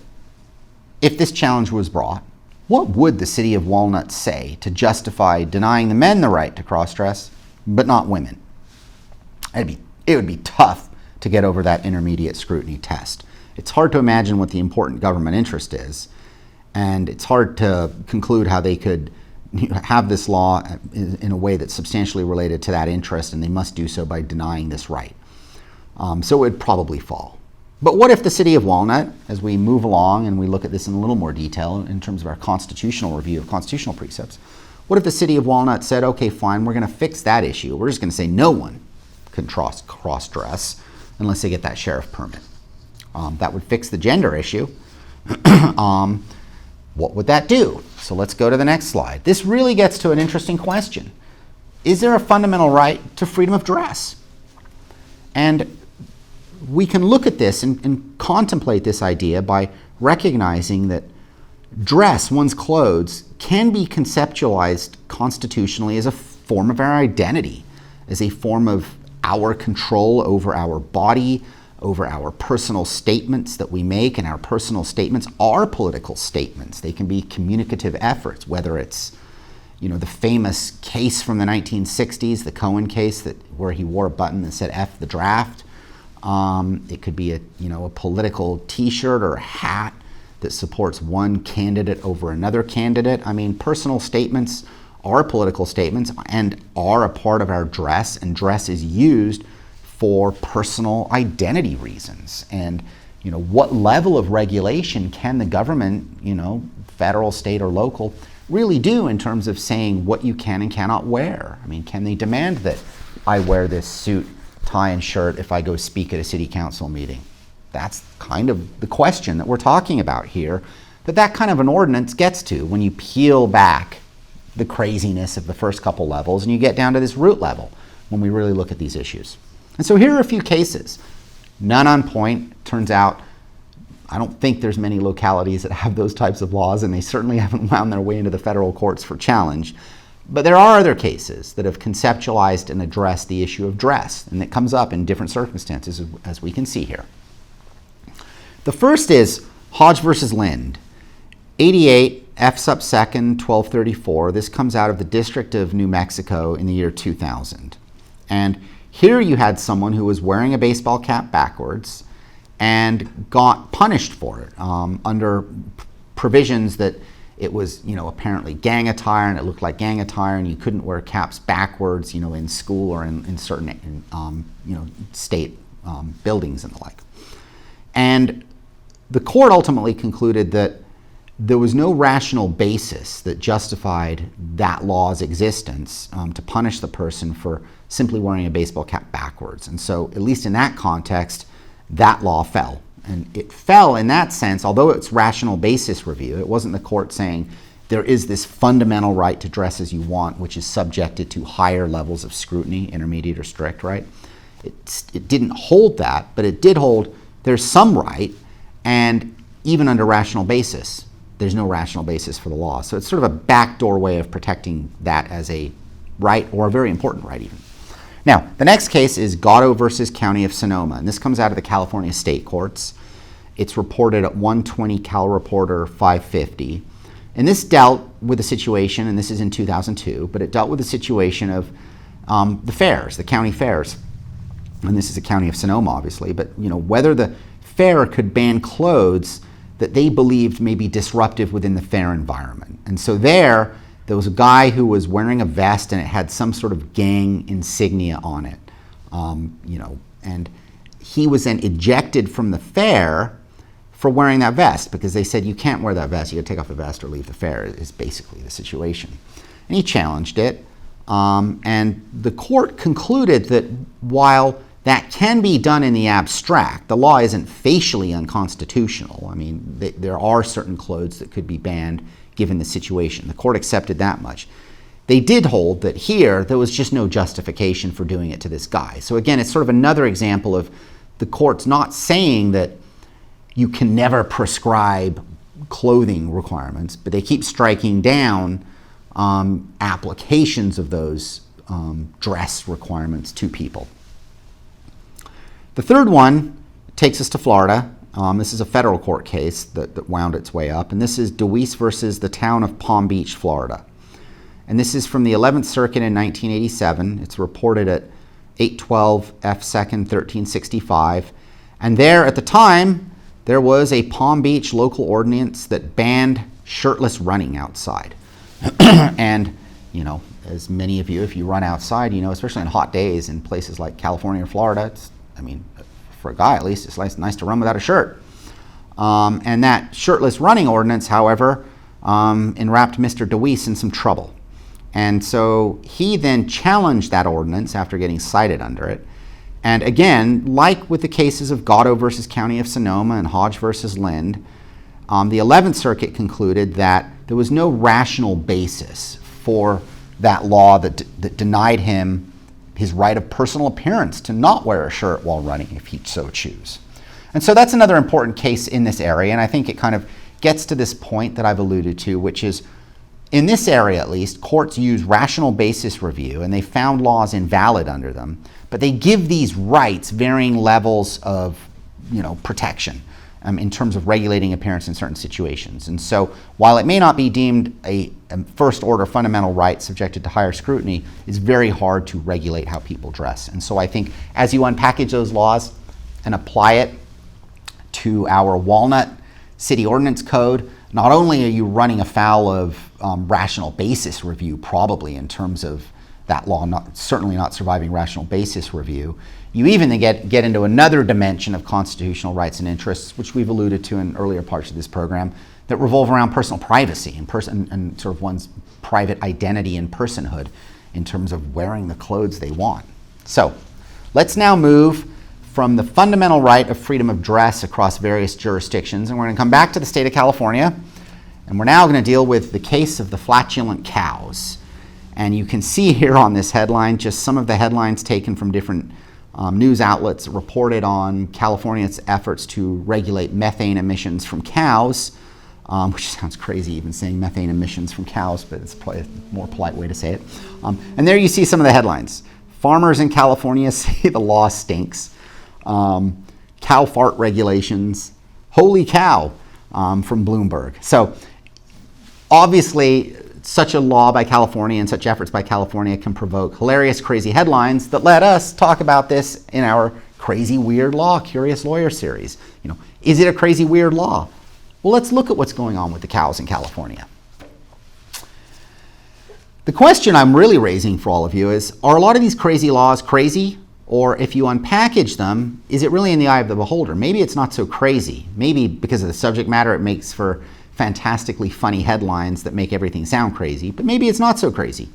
if this challenge was brought, what would the city of Walnut say to justify denying the men the right to cross-dress, but not women? It would be tough to get over that intermediate scrutiny test. It's hard to imagine what the important government interest is, and it's hard to conclude how they could have this law in a way that's substantially related to that interest, and they must do so by denying this right. So it would probably fall. But what if the city of Walnut, as we move along and we look at this in a little more detail in terms of our constitutional review of constitutional precepts, what if the city of Walnut said, okay, fine, we're going to fix that issue. We're just going to say no one can cross-dress unless they get that sheriff permit. That would fix the gender issue. What would that do? So let's go to the next slide. This really gets to an interesting question. Is there a fundamental right to freedom of dress? And we can look at this and contemplate this idea by recognizing that dress, one's clothes, can be conceptualized constitutionally as a form of our identity, as a form of our control over our body, over our personal statements that we make, and our personal statements are political statements. They can be communicative efforts, whether it's the famous case from the 1960s, the Cohen case where he wore a button that said F the draft. It could be a political T-shirt or a hat that supports one candidate over another candidate. I mean, personal statements are political statements and are a part of our dress, and dress is used for personal identity reasons. And what level of regulation can the government, federal, state, or local, really do in terms of saying what you can and cannot wear? I mean, can they demand that I wear this suit, tie, and shirt if I go speak at a city council meeting? That's kind of the question that we're talking about here, that kind of an ordinance gets to when you peel back the craziness of the first couple levels and you get down to this root level when we really look at these issues. And so here are a few cases. None on point. Turns out I don't think there's many localities that have those types of laws, and they certainly haven't wound their way into the federal courts for challenge. But there are other cases that have conceptualized and addressed the issue of dress, and it comes up in different circumstances, as we can see here. The first is Hodge versus Lind, 88 F sub second 1234. This comes out of the District of New Mexico in the year 2000. And here you had someone who was wearing a baseball cap backwards and got punished for it under provisions that it was, apparently gang attire, and it looked like gang attire, and you couldn't wear caps backwards, in school or in certain, state buildings and the like. And the court ultimately concluded that there was no rational basis that justified that law's existence to punish the person for simply wearing a baseball cap backwards. And so, at least in that context, that law fell. And it fell in that sense, although it's rational basis review. It wasn't the court saying there is this fundamental right to dress as you want, which is subjected to higher levels of scrutiny, intermediate or strict, right? It didn't hold that, but it did hold there's some right, and even under rational basis, there's no rational basis for the law. So it's sort of a backdoor way of protecting that as a right, or a very important right even. Now, the next case is Gatto versus County of Sonoma, and this comes out of the California State Courts. It's reported at 120 Cal Reporter 550. And this dealt with a situation, and this is in 2002, but it dealt with the situation of the fairs, the county fairs. And this is the County of Sonoma, obviously, but whether the fair could ban clothes that they believed may be disruptive within the fair environment. And so there was a guy who was wearing a vest, and it had some sort of gang insignia on it, and he was then ejected from the fair for wearing that vest, because they said, you can't wear that vest, you gotta take off the vest or leave the fair, is basically the situation. And he challenged it, and the court concluded that while that can be done in the abstract, the law isn't facially unconstitutional. I mean, there are certain clothes that could be banned given the situation. The court accepted that much. They did hold that here there was just no justification for doing it to this guy. So again, it's sort of another example of the court's not saying that you can never prescribe clothing requirements, but they keep striking down applications of those dress requirements to people. The third one takes us to Florida. This is a federal court case that wound its way up, and this is DeWeese versus the town of Palm Beach, Florida. And this is from the 11th Circuit in 1987. It's reported at 812 F. 2nd 1365. And there, at the time, there was a Palm Beach local ordinance that banned shirtless running outside. And, as many of you, if you run outside, especially on hot days in places like California or Florida, for a guy at least, it's nice to run without a shirt. And that shirtless running ordinance, however, enwrapped Mr. DeWeese in some trouble. And so he then challenged that ordinance after getting cited under it. And again, like with the cases of Gatto versus County of Sonoma and Hodge versus Lind, the 11th Circuit concluded that there was no rational basis for that law that denied him his right of personal appearance to not wear a shirt while running if he so choose. And so that's another important case in this area, and I think it kind of gets to this point that I've alluded to, which is, in this area at least, courts use rational basis review, and they found laws invalid under them, but they give these rights varying levels of protection in terms of regulating appearance in certain situations. And so while it may not be deemed a first order fundamental right subjected to higher scrutiny, it's very hard to regulate how people dress. And so I think as you unpackage those laws and apply it to our Walnut City Ordinance Code, not only are you running afoul of rational basis review, probably in terms of that law certainly not surviving rational basis review, you even get into another dimension of constitutional rights and interests, which we've alluded to in earlier parts of this program, that revolve around personal privacy and sort of one's private identity and personhood in terms of wearing the clothes they want. So let's now move from the fundamental right of freedom of dress across various jurisdictions, and we're going to come back to the state of California, and we're now going to deal with the case of the flatulent cows. And you can see here on this headline just some of the headlines taken from different news outlets reported on California's efforts to regulate methane emissions from cows, which sounds crazy even saying methane emissions from cows, but it's probably a more polite way to say it. And there you see some of the headlines. Farmers in California say the law stinks. Cow fart regulations. Holy cow, from Bloomberg. So Obviously, such a law by California and such efforts by California can provoke hilarious, crazy headlines that let us talk about this in our Crazy Weird Law Curious Lawyer series. Is it a crazy weird law? Well, let's look at what's going on with the cows in California. The question I'm really raising for all of you is, are a lot of these crazy laws crazy? Or if you unpackage them, is it really in the eye of the beholder? Maybe it's not so crazy. Maybe because of the subject matter, it makes for fantastically funny headlines that make everything sound crazy, but maybe it's not so crazy.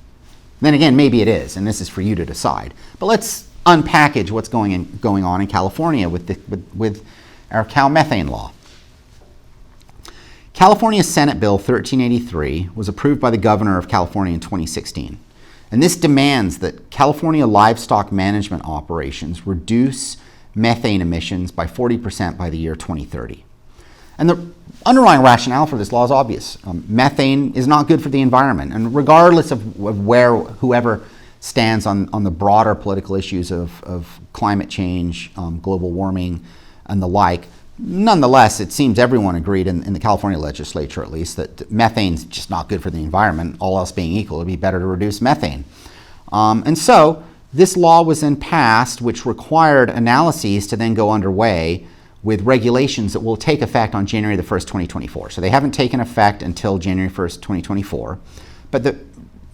Then again, maybe it is, and this is for you to decide. But let's unpackage what's going on in California with our cow methane law. California Senate Bill 1383 was approved by the governor of California in 2016. And this demands that California livestock management operations reduce methane emissions by 40% by the year 2030. And the underlying rationale for this law is obvious. Methane is not good for the environment. And regardless of whoever stands on the broader political issues of climate change, global warming, and the like, nonetheless, it seems everyone agreed in the California legislature, at least, that methane's just not good for the environment. All else being equal, it'd be better to reduce methane. And so this law was then passed, which required analyses to then go underway with regulations that will take effect on January the 1st, 2024. So they haven't taken effect until January 1st, 2024. But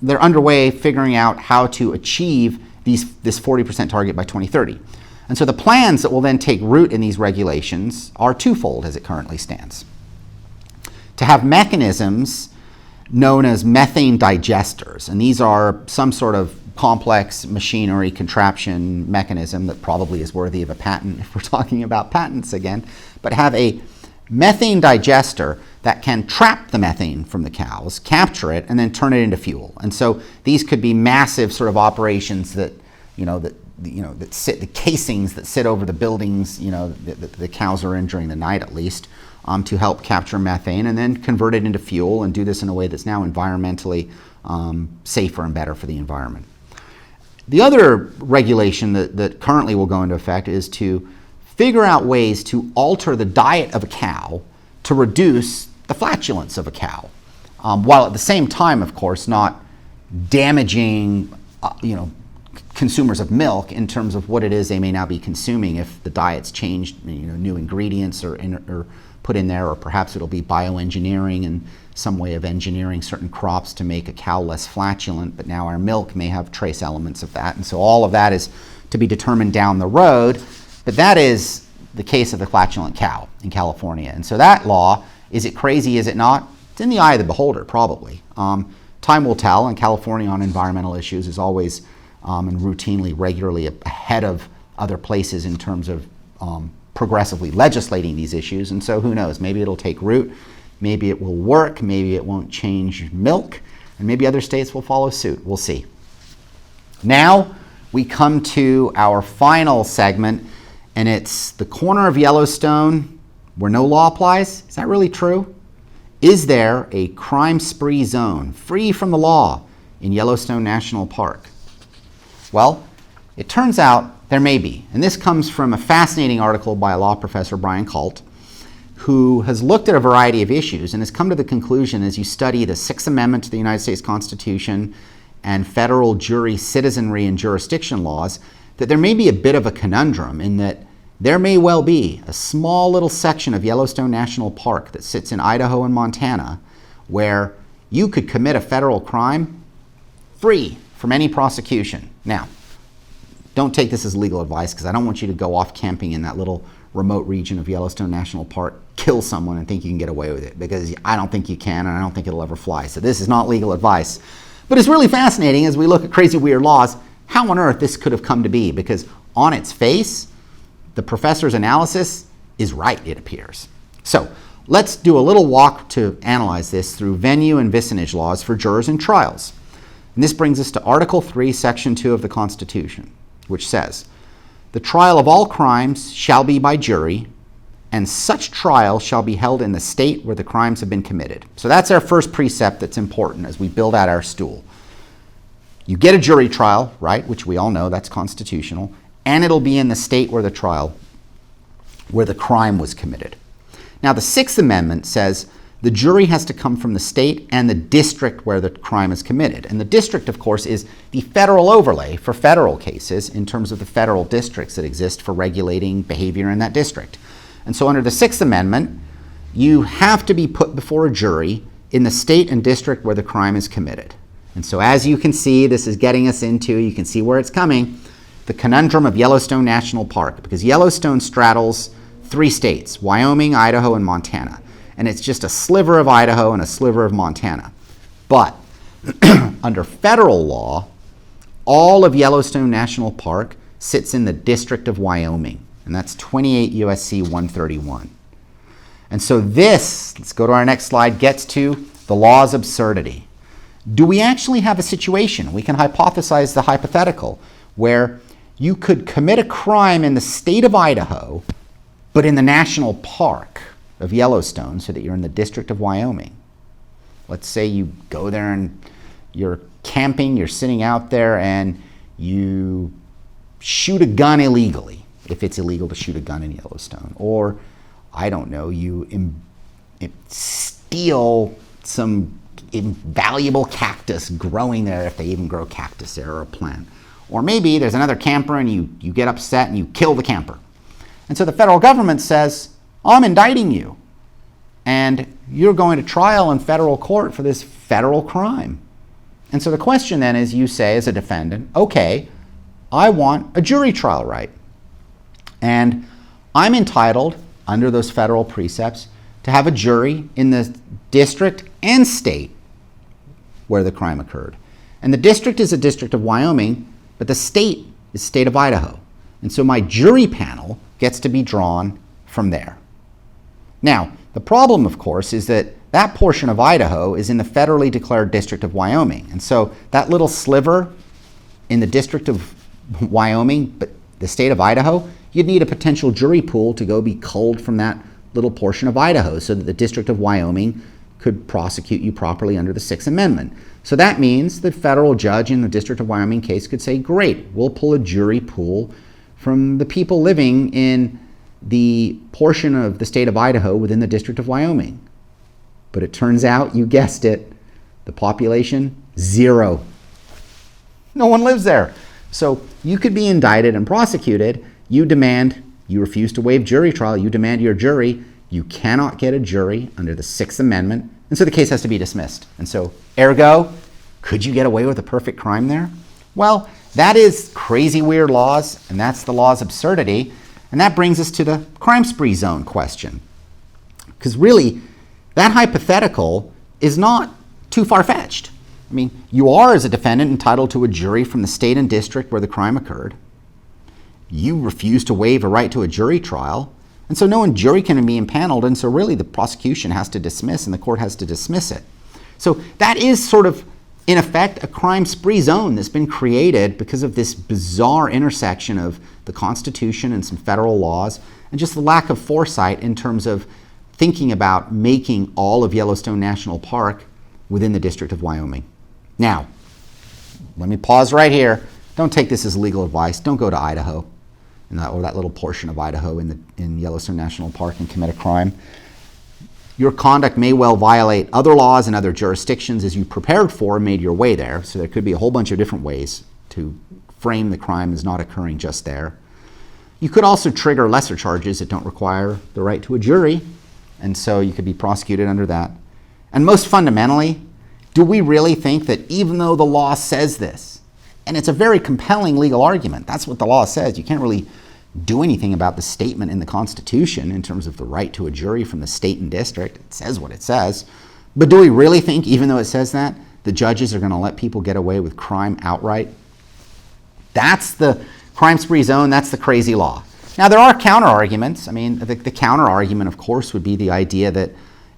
they're underway figuring out how to achieve this 40% target by 2030. And so the plans that will then take root in these regulations are twofold as it currently stands. To have mechanisms known as methane digesters, and these are some sort of complex machinery contraption mechanism that probably is worthy of a patent if we're talking about patents again, but have a methane digester that can trap the methane from the cows, capture it, and then turn it into fuel. And so these could be massive sort of operations that sit, the casings that sit over the buildings, that the cows are in during the night at least, to help capture methane and then convert it into fuel and do this in a way that's now environmentally safer and better for the environment. The other regulation that currently will go into effect is to figure out ways to alter the diet of a cow to reduce the flatulence of a cow, while at the same time, of course, not damaging, consumers of milk in terms of what it is they may now be consuming if the diet's changed, new ingredients are put in there, or perhaps it'll be bioengineering and some way of engineering certain crops to make a cow less flatulent, but now our milk may have trace elements of that. And so all of that is to be determined down the road, but that is the case of the flatulent cow in California. And so that law, is it crazy, is it not? It's in the eye of the beholder, probably. Time will tell, and California on environmental issues is always and routinely, regularly ahead of other places in terms of progressively legislating these issues. And so who knows, maybe it'll take root, maybe it will work, maybe it won't change milk, and maybe other states will follow suit. We'll see. Now we come to our final segment, and it's the corner of Yellowstone where no law applies. Is that really true? Is there a crime spree zone free from the law in Yellowstone National Park? Well, it turns out there may be. And this comes from a fascinating article by law professor Brian Kalt, who has looked at a variety of issues and has come to the conclusion, as you study the Sixth Amendment to the United States Constitution and federal jury citizenry and jurisdiction laws, that there may be a bit of a conundrum in that there may well be a small little section of Yellowstone National Park that sits in Idaho and Montana where you could commit a federal crime free from any prosecution. Now, don't take this as legal advice, because I don't want you to go off camping in that little remote region of Yellowstone National Park, kill someone and think you can get away with it, because I don't think you can, and I don't think it'll ever fly. So this is not legal advice. But it's really fascinating as we look at crazy weird laws, how on earth this could have come to be, because on its face, the professor's analysis is right, it appears. So let's do a little walk to analyze this through venue and vicinage laws for jurors in trials. And this brings us to Article 3, Section 2 of the Constitution, which says, "The trial of all crimes shall be by jury, and such trial shall be held in the state where the crimes have been committed." So that's our first precept that's important as we build out our stool. You get a jury trial, right, which we all know that's constitutional, and it'll be in the state where the crime was committed. Now, the Sixth Amendment says the jury has to come from the state and the district where the crime is committed. And the district, of course, is the federal overlay for federal cases in terms of the federal districts that exist for regulating behavior in that district. And so under the Sixth Amendment, you have to be put before a jury in the state and district where the crime is committed. And so as you can see, this is getting us into, you can see where it's coming, the conundrum of Yellowstone National Park, because Yellowstone straddles 3 states, Wyoming, Idaho, and Montana. And it's just a sliver of Idaho and a sliver of Montana. But under federal law, all of Yellowstone National Park sits in the District of Wyoming, and that's 28 U.S.C. 131. And so this, let's go to our next slide, gets to the law's absurdity. Do we actually have a situation, we can hypothesize the hypothetical, where you could commit a crime in the state of Idaho, but in the national park of Yellowstone, so that you're in the District of Wyoming? Let's say you go there and you're camping, you're sitting out there, and you shoot a gun illegally, if it's illegal to shoot a gun in Yellowstone. Or, I don't know, you steal some invaluable cactus growing there, if they even grow cactus there, or a plant. Or maybe there's another camper and you get upset and you kill the camper. And so the federal government says, I'm indicting you, and you're going to trial in federal court for this federal crime. And so the question then is, you say as a defendant, okay, I want a jury trial right. And I'm entitled, under those federal precepts, to have a jury in the district and state where the crime occurred. And the district is a District of Wyoming, but the state is the state of Idaho. And so my jury panel gets to be drawn from there. Now, the problem, of course, is that that portion of Idaho is in the federally declared District of Wyoming. And so that little sliver in the District of Wyoming, but the state of Idaho, you'd need a potential jury pool to go be culled from that little portion of Idaho so that the District of Wyoming could prosecute you properly under the Sixth Amendment. So that means the federal judge in the District of Wyoming case could say, great, we'll pull a jury pool from the people living in the portion of the state of Idaho within the District of Wyoming. But it turns out, you guessed it, the population, 0. No one lives there. So you could be indicted and prosecuted. You refuse to waive jury trial, you demand your jury. You cannot get a jury under the Sixth Amendment, and so the case has to be dismissed. And so, ergo, could you get away with a perfect crime there? Well, that is crazy weird laws, and that's the law's absurdity. And that brings us to the crime spree zone question. Because really, that hypothetical is not too far-fetched. I mean, you are, as a defendant, entitled to a jury from the state and district where the crime occurred. You refuse to waive a right to a jury trial, and so no jury can be impaneled, and so really the prosecution has to dismiss and the court has to dismiss it. So that is sort of, in effect, a crime spree zone that's been created because of this bizarre intersection of the Constitution and some federal laws, and just the lack of foresight in terms of thinking about making all of Yellowstone National Park within the District of Wyoming. Now, let me pause right here. Don't take this as legal advice. Don't go to Idaho, or that little portion of Idaho in Yellowstone National Park, and commit a crime. Your conduct may well violate other laws and other jurisdictions as you prepared for and made your way there. So there could be a whole bunch of different ways to frame the crime as not occurring just there. You could also trigger lesser charges that don't require the right to a jury, and so you could be prosecuted under that. And most fundamentally, do we really think that even though the law says this, and it's a very compelling legal argument, that's what the law says, you can't really do anything about the statement in the Constitution in terms of the right to a jury from the state and district. It says what it says. But do we really think, even though it says that, the judges are going to let people get away with crime outright? That's the crime spree zone. That's the crazy law. Now, there are counter-arguments. I mean, the counter-argument, of course, would be the idea that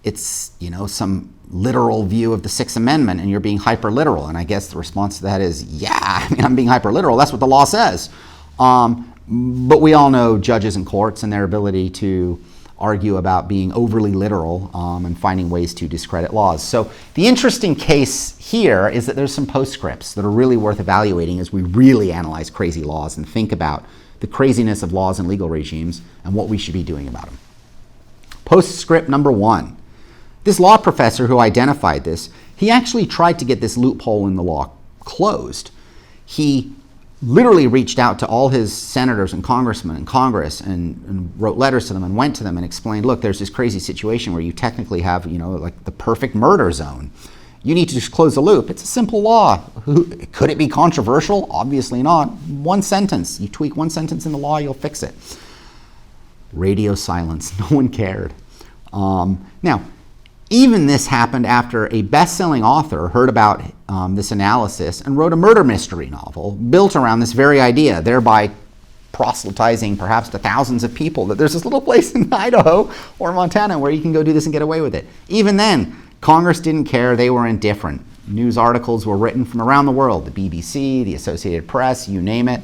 it's, some literal view of the Sixth Amendment and you're being hyper-literal. And I guess the response to that is, yeah, I'm being hyper-literal. That's what the law says. But we all know judges and courts and their ability to argue about being overly literal and finding ways to discredit laws. So the interesting case here is that there's some postscripts that are really worth evaluating as we really analyze crazy laws and think about the craziness of laws and legal regimes and what we should be doing about them. Postscript number 1. This law professor who identified this, he actually tried to get this loophole in the law closed. He literally reached out to all his senators and congressmen in Congress and wrote letters to them and went to them and explained, look, there's this crazy situation where you technically have, like the perfect murder zone. You need to just close the loop. It's a simple law. Could it be controversial? Obviously not. One sentence. You tweak one sentence in the law, you'll fix it. Radio silence. No one cared. Now, even this happened after a best-selling author heard about this analysis and wrote a murder mystery novel built around this very idea, thereby proselytizing perhaps to thousands of people that there's this little place in Idaho or Montana where you can go do this and get away with it. Even then, Congress didn't care. They were indifferent. News articles were written from around the world, the BBC, the Associated Press, you name it.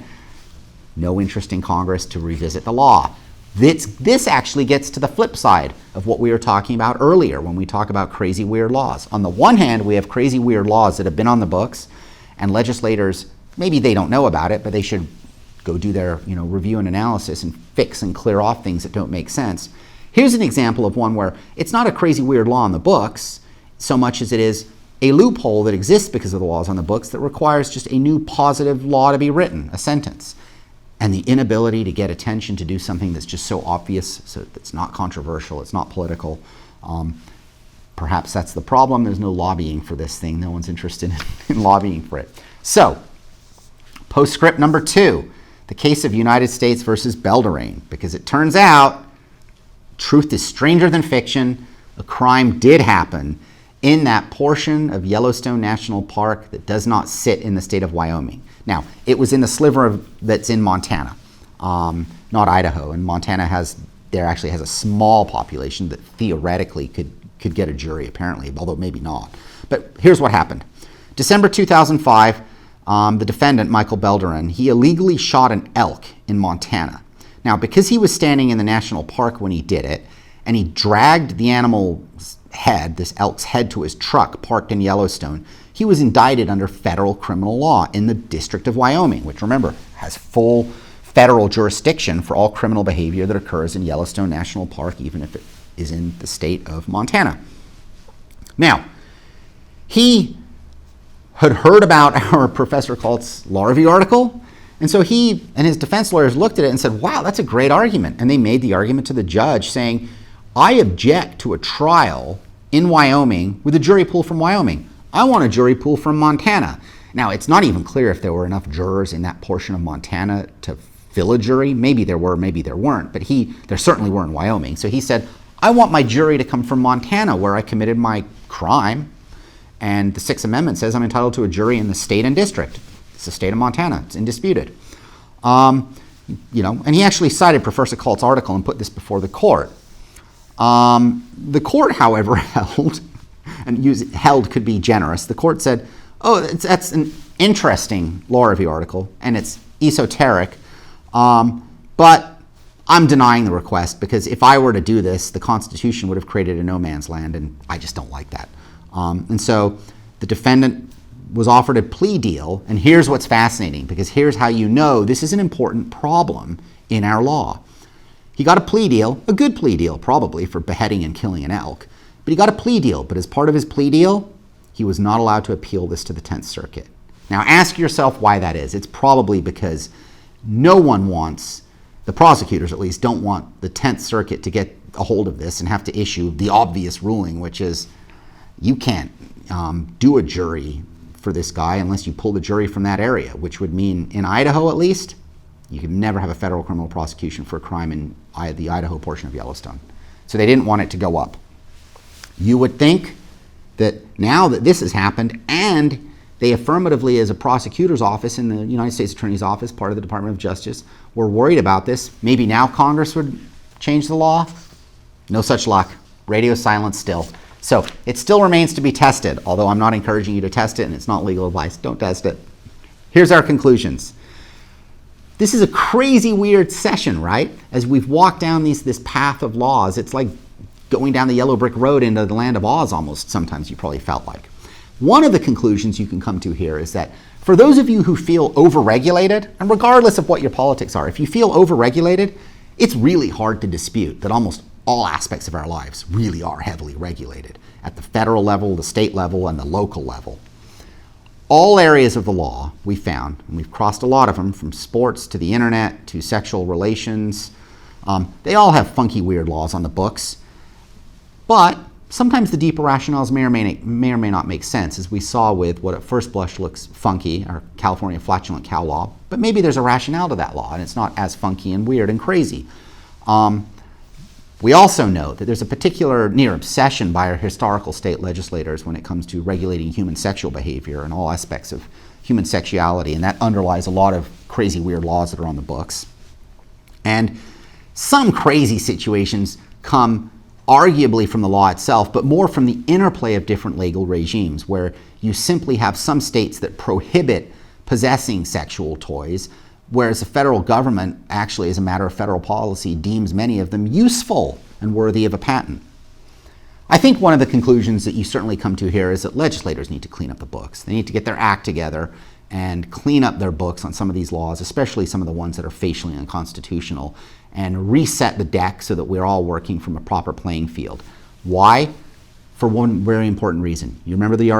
No interest in Congress to revisit the law. This actually gets to the flip side of what we were talking about earlier when we talk about crazy, weird laws. On the one hand, we have crazy, weird laws that have been on the books, and legislators, maybe they don't know about it, but they should go do their review and analysis and fix and clear off things that don't make sense. Here's an example of one where it's not a crazy, weird law on the books so much as it is a loophole that exists because of the laws on the books that requires just a new positive law to be written, a sentence. And the inability to get attention to do something that's just so obvious, so it's not controversial, it's not political. Perhaps that's the problem. There's no lobbying for this thing. No one's interested in lobbying for it. So, postscript number 2, the case of United States versus Belderane, because it turns out truth is stranger than fiction. A crime did happen in that portion of Yellowstone National Park that does not sit in the state of Wyoming. Now, it was in the sliver that's in Montana, not Idaho. And Montana actually has a small population that theoretically could get a jury, apparently, although maybe not. But here's what happened. December 2005, the defendant, Michael Belderane, he illegally shot an elk in Montana. Now, because he was standing in the national park when he did it, and he dragged the animal's head, this elk's head, to his truck parked in Yellowstone, he was indicted under federal criminal law in the District of Wyoming, which, remember, has full federal jurisdiction for all criminal behavior that occurs in Yellowstone National Park, even if it is in the state of Montana. Now, he had heard about our Professor Kalt's law review article, and so he and his defense lawyers looked at it and said, wow, that's a great argument. And they made the argument to the judge saying, I object to a trial in Wyoming with a jury pool from Wyoming. I want a jury pool from Montana. Now, it's not even clear if there were enough jurors in that portion of Montana to fill a jury. Maybe there were, maybe there weren't, but there certainly were in Wyoming. So he said, I want my jury to come from Montana where I committed my crime. And the Sixth Amendment says I'm entitled to a jury in the state and district. It's the state of Montana. It's indisputed. And he actually cited Professor Kalt's article and put this before the court. The court, however, held, and held could be generous, the court said, that's an interesting law review article, and it's esoteric, but I'm denying the request because if I were to do this, the Constitution would have created a no man's land, and I just don't like that. And so the defendant was offered a plea deal, and here's what's fascinating, because here's how you know this is an important problem in our law. He got a plea deal, a good plea deal probably for beheading and killing an elk, but he got a plea deal, but as part of his plea deal, he was not allowed to appeal this to the 10th Circuit. Now ask yourself why that is. It's probably because no one wants, the prosecutors at least, don't want the 10th Circuit to get a hold of this and have to issue the obvious ruling, which is you can't do a jury for this guy unless you pull the jury from that area, which would mean in Idaho at least, you could never have a federal criminal prosecution for a crime in the Idaho portion of Yellowstone. So they didn't want it to go up. You would think that now that this has happened and they affirmatively, as a prosecutor's office in the United States Attorney's Office, part of the Department of Justice, were worried about this, maybe now Congress would change the law. No such luck. Radio silence still. So it still remains to be tested, although I'm not encouraging you to test it and it's not legal advice. Don't test it. Here's our conclusions. This is a crazy, weird session, right? As we've walked down this path of laws, it's like going down the yellow brick road into the land of Oz almost, sometimes you probably felt like. One of the conclusions you can come to here is that for those of you who feel overregulated, and regardless of what your politics are, if you feel overregulated, it's really hard to dispute that almost all aspects of our lives really are heavily regulated at the federal level, the state level, and the local level. All areas of the law we found, and we've crossed a lot of them, from sports to the internet to sexual relations, they all have funky, weird laws on the books. But sometimes the deeper rationales may or may not make sense, as we saw with what at first blush looks funky, our California flatulent cow law, but maybe there's a rationale to that law and it's not as funky and weird and crazy. We also know that there's a particular near obsession by our historical state legislators when it comes to regulating human sexual behavior and all aspects of human sexuality, and that underlies a lot of crazy, weird laws that are on the books. And some crazy situations come arguably from the law itself, but more from the interplay of different legal regimes, where you simply have some states that prohibit possessing sexual toys, whereas the federal government actually, as a matter of federal policy, deems many of them useful and worthy of a patent. I think one of the conclusions that you certainly come to here is that legislators need to clean up the books. They need to get their act together and clean up their books on some of these laws, especially some of the ones that are facially unconstitutional, and reset the deck so that we're all working from a proper playing field. Why? For one very important reason. You remember the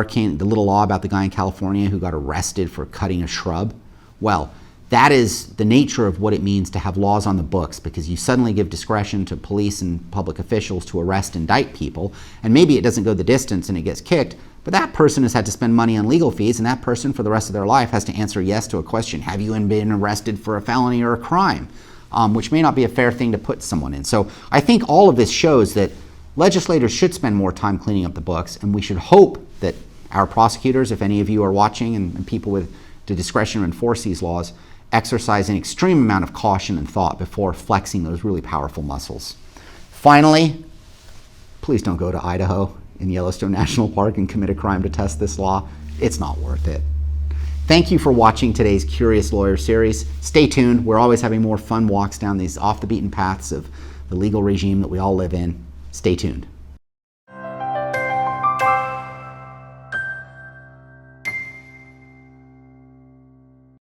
little law about the guy in California who got arrested for cutting a shrub? Well, that is the nature of what it means to have laws on the books, because you suddenly give discretion to police and public officials to arrest and indict people, and maybe it doesn't go the distance and it gets kicked, but that person has had to spend money on legal fees, and that person for the rest of their life has to answer yes to a question: have you been arrested for a felony or a crime? Which may not be a fair thing to put someone in. So I think all of this shows that legislators should spend more time cleaning up the books, and we should hope that our prosecutors, if any of you are watching, and people with the discretion to enforce these laws, exercise an extreme amount of caution and thought before flexing those really powerful muscles. Finally, please don't go to Idaho in Yellowstone National Park and commit a crime to test this law. It's not worth it. Thank you for watching today's Curious Lawyer series. Stay tuned. We're always having more fun walks down these off the beaten paths of the legal regime that we all live in. Stay tuned.